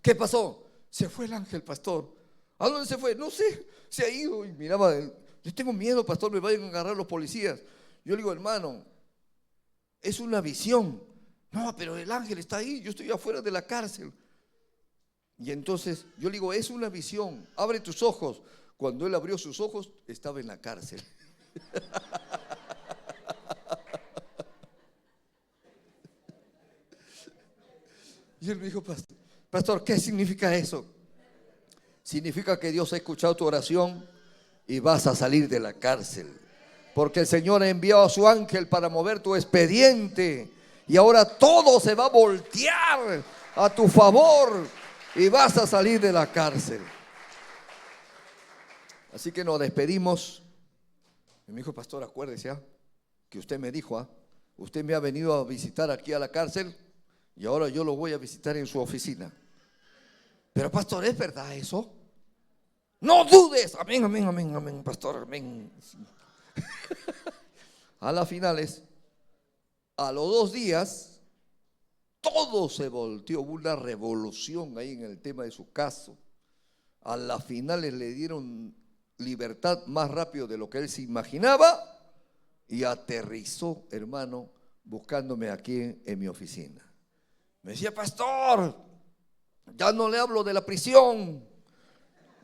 ¿Qué pasó? Se fue el ángel, pastor. ¿A dónde se fue? No sé, se ha ido. Y miraba, yo tengo miedo, pastor, me vayan a agarrar los policías. Yo le digo, hermano, es una visión. No, pero el ángel está ahí, yo estoy afuera de la cárcel. Y entonces yo le digo, es una visión, abre tus ojos. Cuando él abrió sus ojos, estaba en la cárcel. Y él me dijo, pastor, ¿qué significa eso? Significa que Dios ha escuchado tu oración y vas a salir de la cárcel. Porque el Señor ha enviado a su ángel para mover tu expediente. Y ahora todo se va a voltear a tu favor y vas a salir de la cárcel. Así que nos despedimos. Y me dijo, pastor, acuérdese que usted me dijo, usted me ha venido a visitar aquí a la cárcel y ahora yo lo voy a visitar en su oficina. Pero pastor, ¿es verdad eso? No dudes. Amén, amén, amén, amén, pastor, amén. A las finales, a los 2 días, todo se volteó. Hubo una revolución ahí en el tema de su caso. A las finales le dieron libertad más rápido de lo que él se imaginaba y aterrizó, hermano, buscándome aquí en mi oficina. Me decía, pastor, ya no le hablo de la prisión,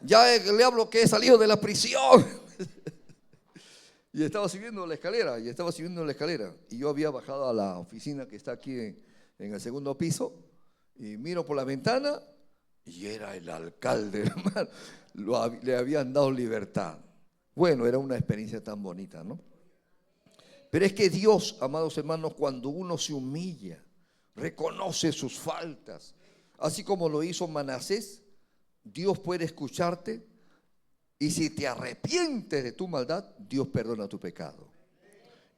ya le hablo que he salido de la prisión. Y estaba subiendo la escalera, y yo había bajado a la oficina que está aquí en el segundo piso, y miro por la ventana, y era el alcalde, hermano. Le habían dado libertad. Bueno, era una experiencia tan bonita, ¿no? Pero es que Dios, amados hermanos, cuando uno se humilla, reconoce sus faltas, así como lo hizo Manasés, Dios puede escucharte. Y si te arrepientes de tu maldad, Dios perdona tu pecado.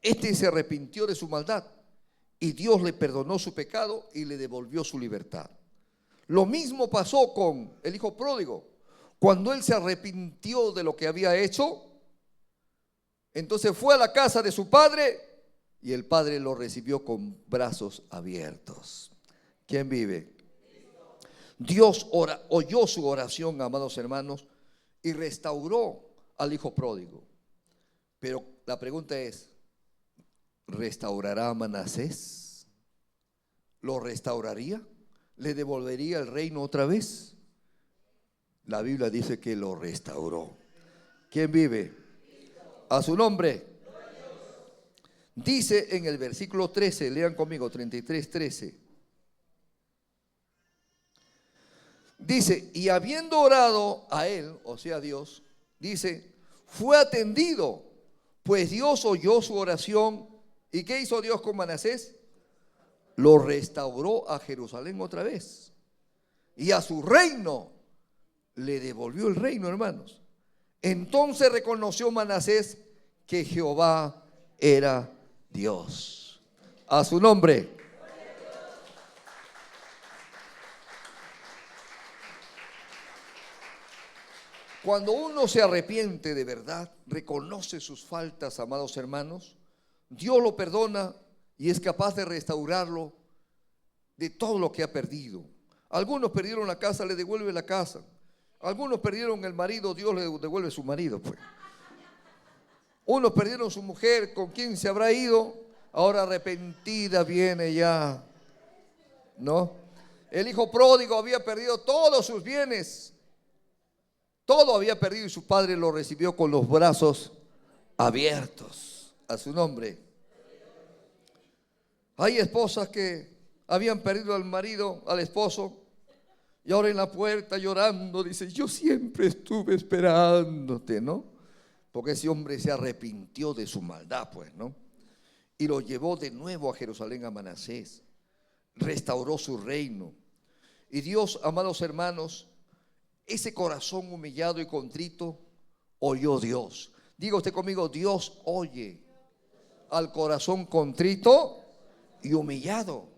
Este se arrepintió de su maldad y Dios le perdonó su pecado y le devolvió su libertad. Lo mismo pasó con el hijo pródigo. Cuando él se arrepintió de lo que había hecho, entonces fue a la casa de su padre y el padre lo recibió con brazos abiertos. ¿Quién vive? Dios oyó su oración, amados hermanos, y restauró al hijo pródigo. Pero la pregunta es, ¿restaurará a Manasés? ¿Lo restauraría? ¿Le devolvería el reino otra vez? La Biblia dice que lo restauró. ¿Quién vive? A su nombre. Dice en el versículo 13, lean conmigo, 33:13. Dice, y habiendo orado a él, o sea a Dios, dice, fue atendido, pues Dios oyó su oración. ¿Y qué hizo Dios con Manasés? Lo restauró a Jerusalén otra vez. Y a su reino le devolvió el reino, hermanos. Entonces reconoció Manasés que Jehová era Dios. A su nombre. Cuando uno se arrepiente de verdad, reconoce sus faltas, amados hermanos, Dios lo perdona y es capaz de restaurarlo de todo lo que ha perdido. Algunos perdieron la casa, le devuelve la casa. Algunos perdieron el marido, Dios le devuelve su marido, pues. Unos perdieron su mujer, ¿con quién se habrá ido? Ahora arrepentida viene ya, ¿no? El hijo pródigo había perdido todos sus bienes. Todo había perdido y su padre lo recibió con los brazos abiertos. A su nombre. Hay esposas que habían perdido al marido, al esposo, y ahora en la puerta llorando dice, yo siempre estuve esperándote, ¿no? Porque ese hombre se arrepintió de su maldad, pues, ¿no? Y lo llevó de nuevo a Jerusalén, a Manasés. Restauró su reino. Y Dios, amados hermanos, ese corazón humillado y contrito, oyó Dios. Diga usted conmigo, Dios oye al corazón contrito y humillado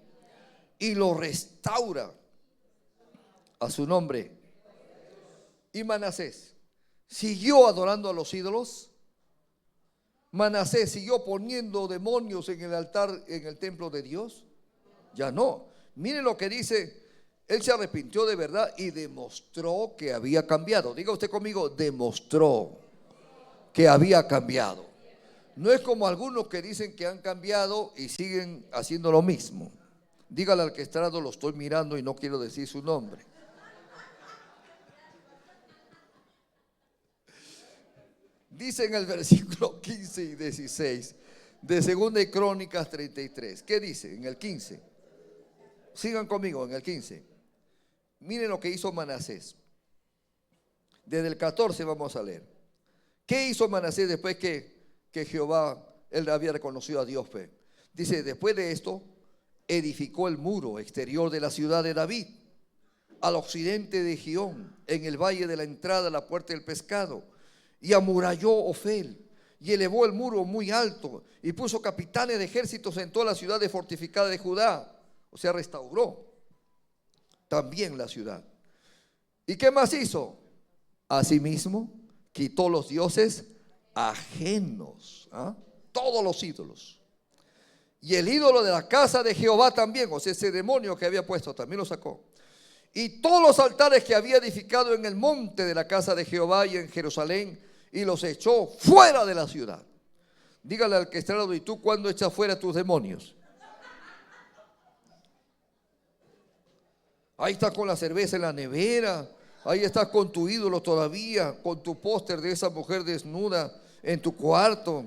y lo restaura. A su nombre. Y Manasés siguió adorando a los ídolos. Manasés siguió poniendo demonios en el altar, en el templo de Dios. Ya no. Miren lo que dice. Él se arrepintió de verdad y demostró que había cambiado. Diga usted conmigo, demostró que había cambiado. No es como algunos que dicen que han cambiado y siguen haciendo lo mismo. Dígale al que está al lado, lo estoy mirando y no quiero decir su nombre. Dice en el versículo 15 y 16 de Segunda de Crónicas 33. ¿Qué dice en el 15? Sigan conmigo en el 15. Miren lo que hizo Manasés. Desde el 14 vamos a leer. ¿Qué hizo Manasés después que Jehová, él había reconocido a Dios? Dice, después de esto, edificó el muro exterior de la ciudad de David, al occidente de Gihón, en el valle de la entrada a la puerta del pescado, y amuralló Ofel, y elevó el muro muy alto, y puso capitanes de ejércitos en todas las ciudades fortificadas de Judá. O sea, restauró también la ciudad. ¿Y qué más hizo? Asimismo, quitó los dioses ajenos, todos los ídolos. Y el ídolo de la casa de Jehová también, o sea, ese demonio que había puesto, también lo sacó. Y todos los altares que había edificado en el monte de la casa de Jehová y en Jerusalén, y los echó fuera de la ciudad. Dígale al que está al lado, ¿y tú cuándo echas fuera tus demonios? Ahí estás con la cerveza en la nevera, ahí estás con tu ídolo todavía, con tu póster de esa mujer desnuda en tu cuarto,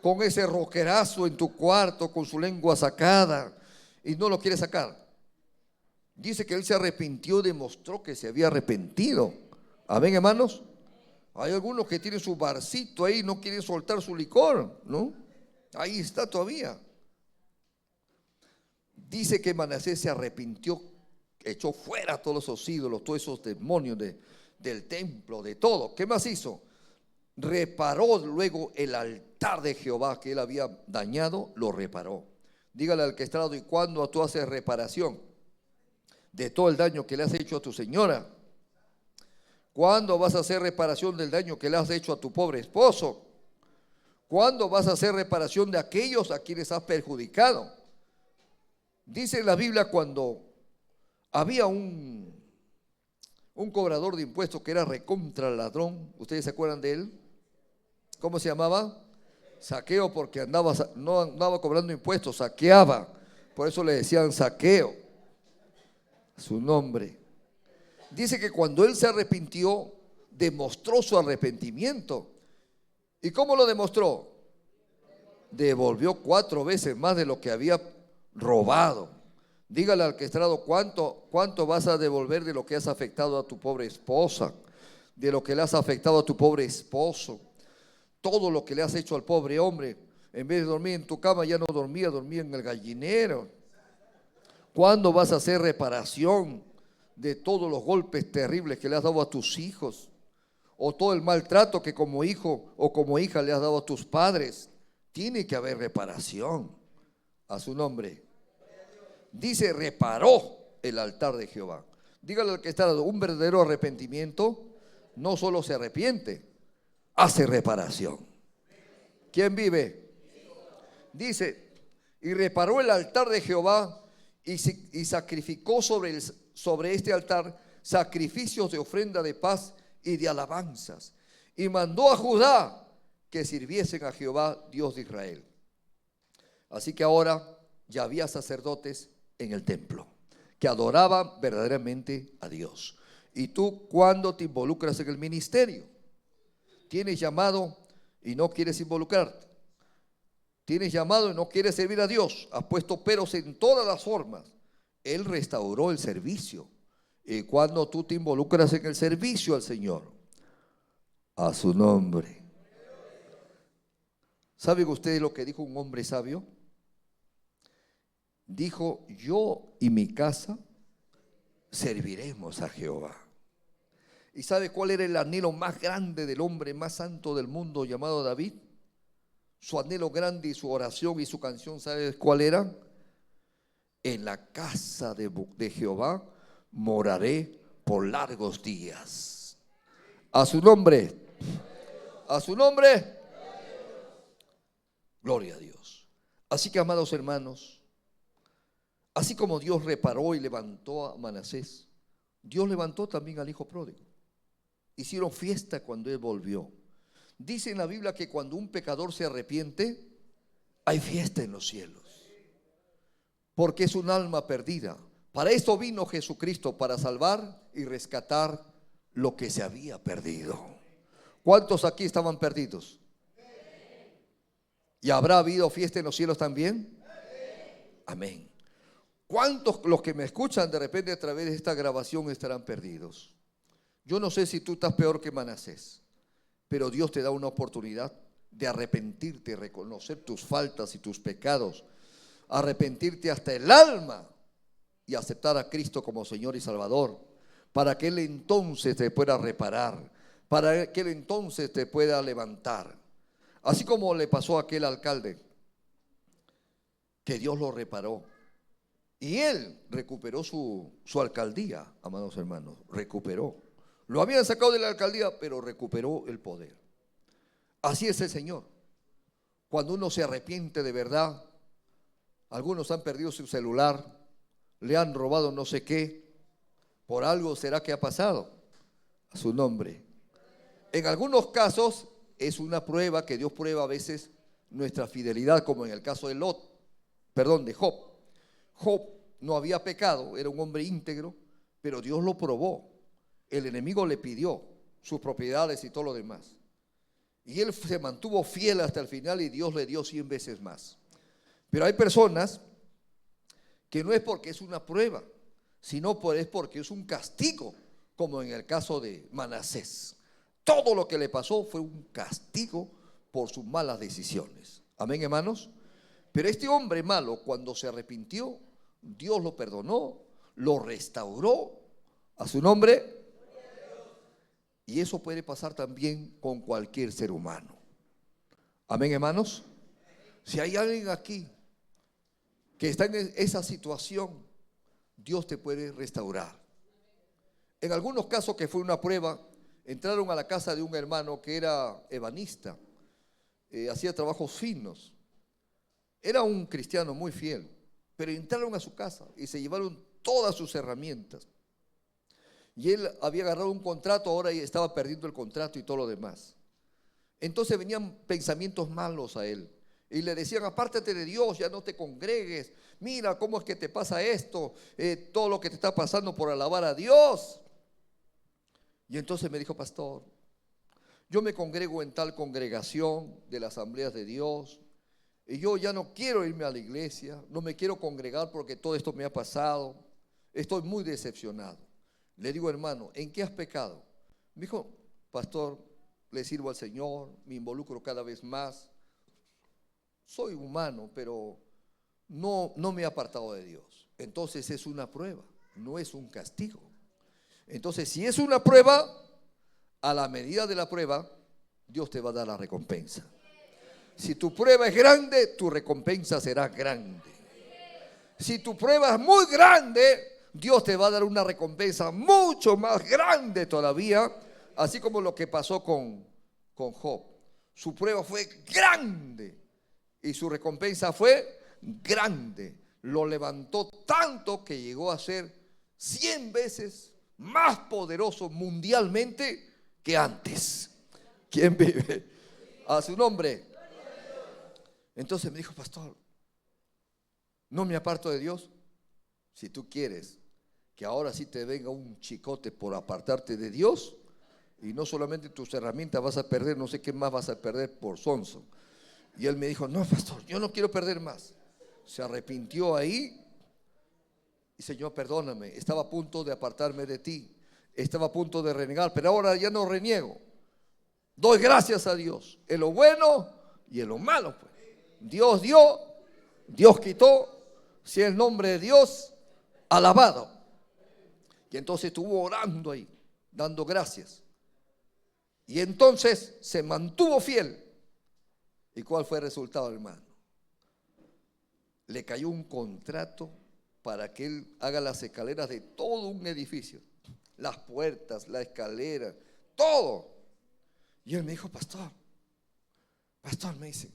con ese roquerazo en tu cuarto, con su lengua sacada, y no lo quiere sacar. Dice que él se arrepintió, demostró que se había arrepentido. Amén, hermanos. Hay algunos que tienen su barcito ahí, no quieren soltar su licor, ¿no? Ahí está todavía. Dice que Manasés se arrepintió, echó fuera todos esos ídolos, todos esos demonios del templo, de todo. ¿Qué más hizo? Reparó luego el altar de Jehová que él había dañado, lo reparó. Dígale al que está al lado, ¿y cuándo tú haces reparación de todo el daño que le has hecho a tu señora? ¿Cuándo vas a hacer reparación del daño que le has hecho a tu pobre esposo? ¿Cuándo vas a hacer reparación de aquellos a quienes has perjudicado? Dice en la Biblia, cuando había un cobrador de impuestos que era recontra ladrón, ¿ustedes se acuerdan de él? ¿Cómo se llamaba? Saqueo, porque no andaba cobrando impuestos, saqueaba. Por eso le decían Saqueo, su nombre. Dice que cuando él se arrepintió, demostró su arrepentimiento. ¿Y cómo lo demostró? Devolvió 4 veces más de lo que había robado. Dígale al que está al lado, ¿cuánto vas a devolver de lo que has afectado a tu pobre esposa? De lo que le has afectado a tu pobre esposo. Todo lo que le has hecho al pobre hombre. En vez de dormir en tu cama, ya no dormía en el gallinero. ¿Cuándo vas a hacer reparación de todos los golpes terribles que le has dado a tus hijos? O todo el maltrato que como hijo o como hija le has dado a tus padres. Tiene que haber reparación. A su nombre. Dice, reparó el altar de Jehová. Dígale al que está dando, un verdadero arrepentimiento no solo se arrepiente, hace reparación. ¿Quién vive? Dice, y reparó el altar de Jehová y sacrificó sobre este altar sacrificios de ofrenda de paz y de alabanzas. Y mandó a Judá que sirviesen a Jehová, Dios de Israel. Así que ahora ya había sacerdotes en el templo que adoraban verdaderamente a Dios. ¿Y tú cuándo te involucras en el ministerio? Tienes llamado y no quieres involucrarte. Tienes llamado y no quieres servir a Dios. Has puesto peros en todas las formas. Él restauró el servicio. Y cuando tú te involucras en el servicio al Señor, a su nombre. ¿Saben ustedes lo que dijo un hombre sabio? Dijo, yo y mi casa serviremos a Jehová. ¿Y sabe cuál era el anhelo más grande del hombre más santo del mundo llamado David? Su anhelo grande y su oración y su canción, ¿sabes cuál era? En la casa de Jehová moraré por largos días. A su nombre. A su nombre. Gloria a Dios. Así que, amados hermanos, así como Dios reparó y levantó a Manasés, Dios levantó también al hijo pródigo. Hicieron fiesta cuando él volvió. Dice en la Biblia que cuando un pecador se arrepiente, hay fiesta en los cielos, porque es un alma perdida. Para esto vino Jesucristo, para salvar y rescatar lo que se había perdido. ¿Cuántos aquí estaban perdidos? ¿Y habrá habido fiesta en los cielos también? Amén. ¿Cuántos los que me escuchan de repente a través de esta grabación estarán perdidos? Yo no sé si tú estás peor que Manasés, pero Dios te da una oportunidad de arrepentirte, reconocer tus faltas y tus pecados, arrepentirte hasta el alma y aceptar a Cristo como Señor y Salvador, para que Él entonces te pueda reparar, para que Él entonces te pueda levantar. Así como le pasó a aquel alcalde, que Dios lo reparó. Y él recuperó su alcaldía, amados hermanos, recuperó. Lo habían sacado de la alcaldía, pero recuperó el poder. Así es el Señor. Cuando uno se arrepiente de verdad, algunos han perdido su celular, le han robado no sé qué, por algo será que ha pasado a su nombre. En algunos casos es una prueba que Dios prueba a veces nuestra fidelidad, como en el caso de de Job. Job no había pecado, era un hombre íntegro, pero Dios lo probó. El enemigo le pidió sus propiedades y todo lo demás. Y él se mantuvo fiel hasta el final y Dios le dio 100 veces más. Pero hay personas que no es porque es una prueba, sino es porque es un castigo, como en el caso de Manasés. Todo lo que le pasó fue un castigo por sus malas decisiones. Amén, hermanos. Pero este hombre malo, cuando se arrepintió, Dios lo perdonó, lo restauró a su nombre. Y eso puede pasar también con cualquier ser humano. Amén, hermanos. Si hay alguien aquí que está en esa situación, Dios te puede restaurar. En algunos casos que fue una prueba, entraron a la casa de un hermano que era ebanista, hacía trabajos finos. Era un cristiano muy fiel, pero entraron a su casa y se llevaron todas sus herramientas. Y él había agarrado un contrato, ahora estaba perdiendo el contrato y todo lo demás. Entonces venían pensamientos malos a él y le decían: apártate de Dios, ya no te congregues, mira cómo es que te pasa esto, todo lo que te está pasando por alabar a Dios. Y entonces me dijo: pastor, yo me congrego en tal congregación de las asambleas de Dios y yo ya no quiero irme a la iglesia, no me quiero congregar porque todo esto me ha pasado, estoy muy decepcionado. Le digo: hermano, ¿en qué has pecado? Me dijo: pastor, le sirvo al Señor, me involucro cada vez más, soy humano, pero no me he apartado de Dios. Entonces es una prueba, no es un castigo. Entonces, si es una prueba, a la medida de la prueba, Dios te va a dar la recompensa. Si tu prueba es grande, tu recompensa será grande. Si tu prueba es muy grande, Dios te va a dar una recompensa mucho más grande todavía, así como lo que pasó con Job. Su prueba fue grande y su recompensa fue grande. Lo levantó tanto que llegó a ser 100 veces más poderoso mundialmente que antes. ¿Quién vive? A su nombre. Entonces me dijo: pastor, no me aparto de Dios. Si tú quieres que ahora sí te venga un chicote por apartarte de Dios, y no solamente tus herramientas vas a perder, no sé qué más vas a perder por sonso. Y él me dijo: no, pastor, yo no quiero perder más. Se arrepintió ahí y: Señor, perdóname, estaba a punto de apartarme de ti, estaba a punto de renegar, pero ahora ya no reniego. Doy gracias a Dios en lo bueno y en lo malo, pues. Dios dio, Dios quitó, sea el nombre de Dios alabado. Y entonces estuvo orando ahí, dando gracias. Y entonces se mantuvo fiel. ¿Y cuál fue el resultado, hermano? Le cayó un contrato para que él haga las escaleras de todo un edificio, las puertas, la escalera, todo. Y él me dijo: pastor, me dice,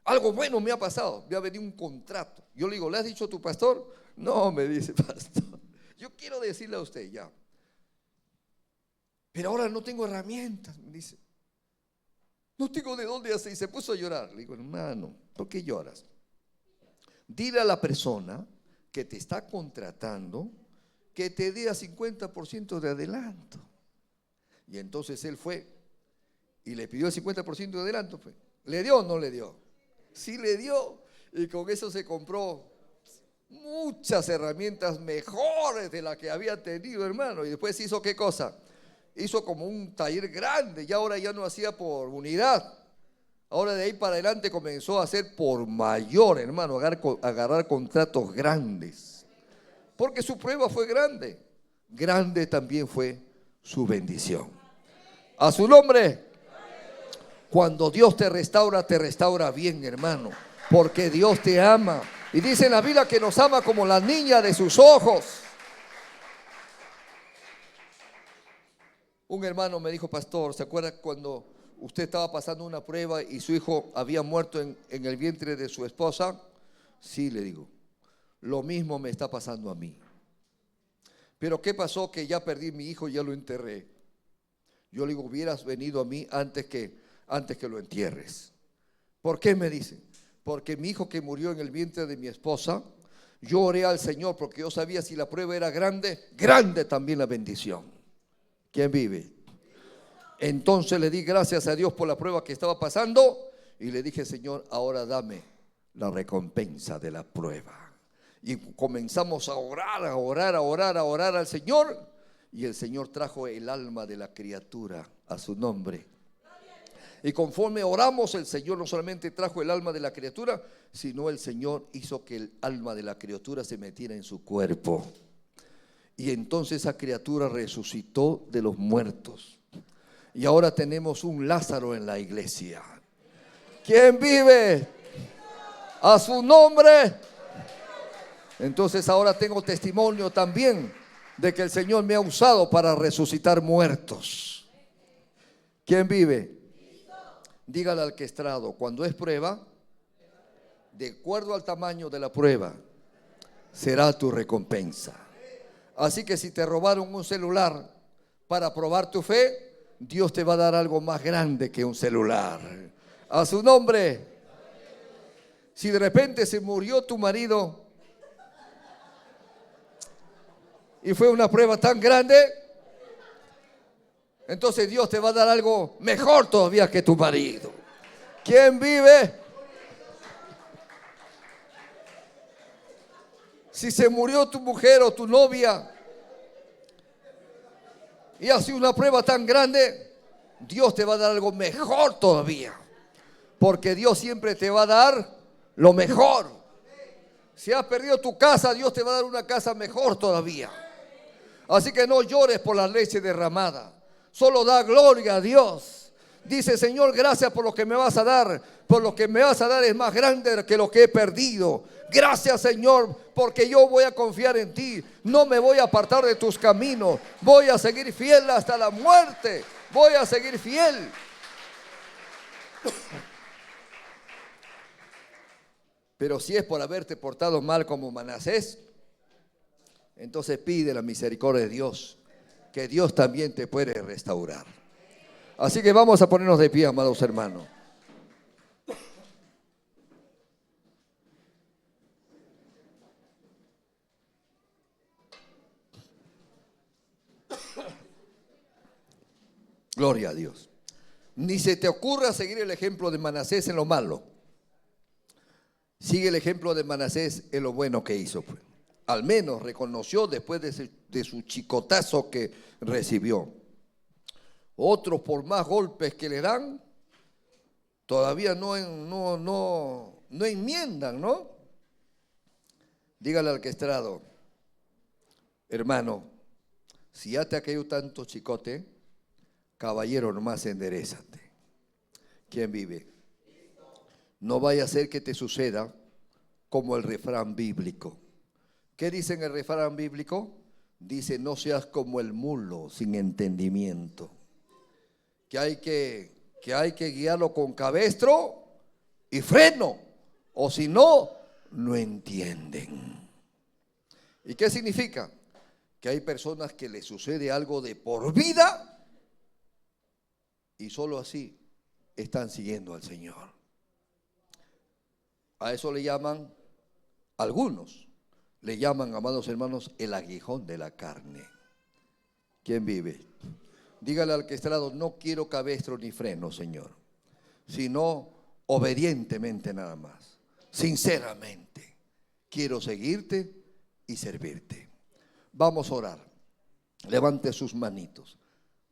algo bueno me ha pasado, me ha venido un contrato. Yo le digo: ¿le has dicho a tu pastor? No, me dice: pastor, yo quiero decirle a usted ya, pero ahora no tengo herramientas, me dice. no tengo de dónde hacer. Y se puso a llorar. Le digo, hermano, ¿por qué lloras? Dile a la persona que te está contratando que te dé a 50% de adelanto. Y entonces él fue y le pidió el 50% de adelanto. Pues. ¿Le dio o no le dio? Sí le dio. Y con eso se compró muchas herramientas mejores de las que había tenido, hermano. Y después hizo ¿qué cosa? Hizo como un taller grande. Y ahora ya no hacía por unidad. Ahora de ahí para adelante comenzó a hacer por mayor, hermano, agarrar contratos grandes. Porque su prueba fue grande. Grande también fue su bendición. A su nombre. Cuando Dios te restaura bien, hermano. Porque Dios te ama. Y dice en la Biblia que nos ama como la niña de sus ojos. Un hermano me dijo, pastor, ¿se acuerda cuando usted estaba pasando una prueba y su hijo había muerto en el vientre de su esposa? Sí, le digo, lo mismo me está pasando a mí. Pero ¿qué pasó? Que ya perdí mi hijo y ya lo enterré. Yo le digo, hubieras venido a mí antes que lo entierres. ¿Por qué? Me dice. Porque mi hijo que murió en el vientre de mi esposa, yo oré al Señor porque yo sabía si la prueba era grande, grande también la bendición. ¿Quién vive? Entonces le di gracias a Dios por la prueba que estaba pasando y le dije, Señor, ahora dame la recompensa de la prueba. Y comenzamos a orar al Señor, y el Señor trajo el alma de la criatura a su nombre. Y conforme oramos, el Señor no solamente trajo el alma de la criatura, sino el Señor hizo que el alma de la criatura se metiera en su cuerpo. Y entonces esa criatura resucitó de los muertos. Y ahora tenemos un Lázaro en la iglesia. ¿Quién vive? A su nombre. Entonces ahora tengo testimonio también de que el Señor me ha usado para resucitar muertos. ¿Quién vive? Dígale al que estrado, cuando es prueba, de acuerdo al tamaño de la prueba, será tu recompensa. Así que si te robaron un celular para probar tu fe, Dios te va a dar algo más grande que un celular. A su nombre. Si de repente se murió tu marido y fue una prueba tan grande, entonces Dios te va a dar algo mejor todavía que tu marido. ¿Quién vive? Si se murió tu mujer o tu novia y ha sido una prueba tan grande, Dios te va a dar algo mejor todavía. Porque Dios siempre te va a dar lo mejor. Si has perdido tu casa, Dios te va a dar una casa mejor todavía. Así que no llores por la leche derramada. Solo da gloria a Dios. Dice, Señor, gracias por lo que me vas a dar. Por lo que me vas a dar es más grande que lo que he perdido. Gracias, Señor, porque yo voy a confiar en ti. No me voy a apartar de tus caminos. Voy a seguir fiel hasta la muerte. Voy a seguir fiel. Pero si es por haberte portado mal como Manasés, entonces pide la misericordia de Dios, que Dios también te puede restaurar. Así que vamos a ponernos de pie, amados hermanos. Gloria a Dios. Ni se te ocurra seguir el ejemplo de Manasés en lo malo. Sigue el ejemplo de Manasés en lo bueno que hizo, pues. Al menos reconoció después de su chicotazo que recibió. Otros, por más golpes que le dan, todavía no enmiendan, ¿no? Dígale al que estrado, hermano, si ya te ha caído tanto chicote, caballero, nomás enderézate. ¿Quién vive? No vaya a ser que te suceda como el refrán bíblico. ¿Qué dice en el refrán bíblico? Dice, no seas como el mulo sin entendimiento. Que hay que guiarlo con cabestro y freno, o si no, no entienden. ¿Y qué significa? Que hay personas que les sucede algo de por vida y solo así están siguiendo al Señor. A eso le llaman, algunos le llaman, amados hermanos, el aguijón de la carne. ¿Quién vive? Dígale al que está al lado: no quiero cabestro ni freno, Señor, sino obedientemente nada más, sinceramente quiero seguirte y servirte. Vamos a orar. Levante sus manitos.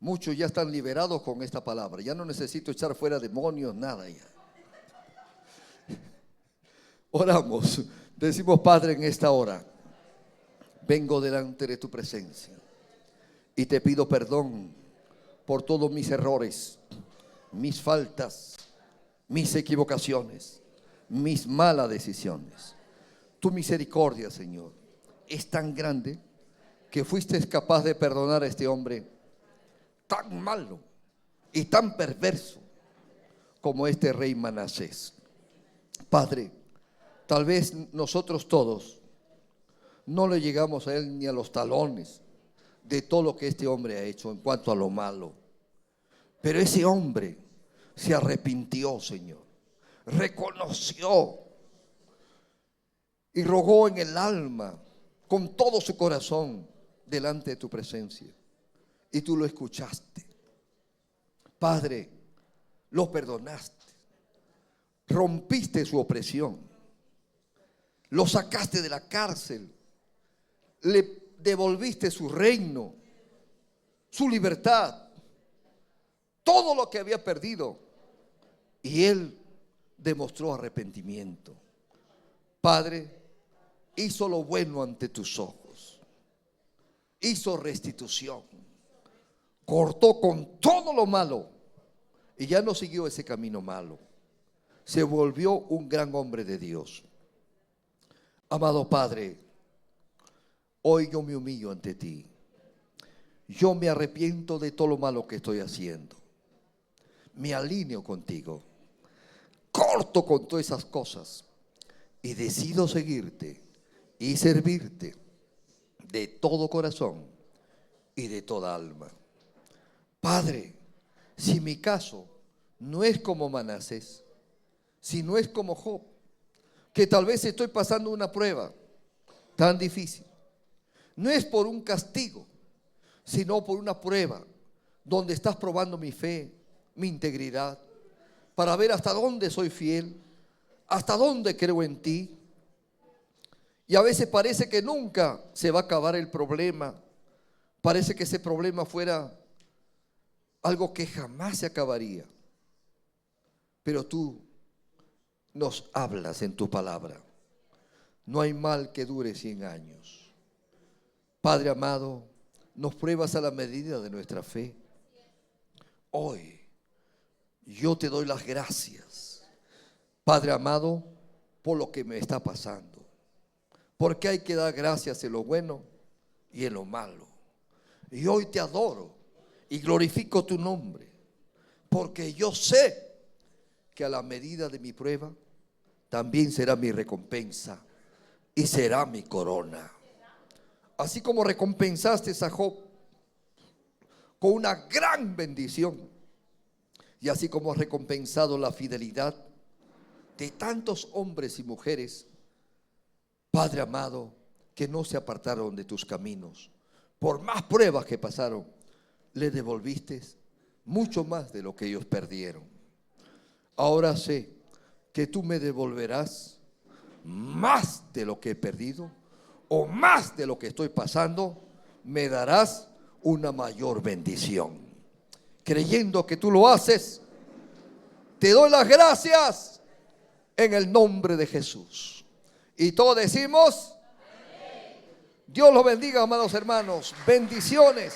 Muchos ya están liberados con esta palabra. Ya no necesito echar fuera demonios, nada ya. Oramos. Decimos: Padre, en esta hora vengo delante de tu presencia y te pido perdón por todos mis errores, mis faltas, mis equivocaciones, mis malas decisiones. Tu misericordia, Señor, es tan grande que fuiste capaz de perdonar a este hombre tan malo y tan perverso como este rey Manasés. Padre, tal vez nosotros todos no le llegamos a él ni a los talones de todo lo que este hombre ha hecho en cuanto a lo malo. Pero ese hombre se arrepintió, Señor, reconoció y rogó en el alma con todo su corazón delante de tu presencia, y tú lo escuchaste. Padre, lo perdonaste, rompiste su opresión, lo sacaste de la cárcel, le devolviste su reino, su libertad, todo lo que había perdido, y él demostró arrepentimiento. Padre, hizo lo bueno ante tus ojos, hizo restitución, cortó con todo lo malo y ya no siguió ese camino malo. Se volvió un gran hombre de Dios. Amado Padre, hoy yo me humillo ante ti. Yo me arrepiento de todo lo malo que estoy haciendo. Me alineo contigo. Corto con todas esas cosas y decido seguirte y servirte de todo corazón y de toda alma. Padre, si mi caso no es como Manasés, si no es como Job, que tal vez estoy pasando una prueba tan difícil, no es por un castigo, sino por una prueba donde estás probando mi fe, mi integridad, para ver hasta dónde soy fiel, hasta dónde creo en ti. Y a veces parece que nunca se va a acabar el problema. Parece que ese problema fuera algo que jamás se acabaría. Pero tú nos hablas en tu palabra. No hay mal que dure 100 años. Padre amado, nos pruebas a la medida de nuestra fe. Hoy yo te doy las gracias, Padre amado, por lo que me está pasando. Porque hay que dar gracias en lo bueno y en lo malo. Y hoy te adoro y glorifico tu nombre, porque yo sé que a la medida de mi prueba también será mi recompensa y será mi corona. Así como recompensaste a Job con una gran bendición, y así como has recompensado la fidelidad de tantos hombres y mujeres, Padre amado, que no se apartaron de tus caminos, por más pruebas que pasaron, le devolviste mucho más de lo que ellos perdieron. Ahora sé que tú me devolverás más de lo que he perdido, o más de lo que estoy pasando, me darás una mayor bendición. Creyendo que tú lo haces, te doy las gracias en el nombre de Jesús. Y todos decimos: Dios los bendiga, amados hermanos. Bendiciones.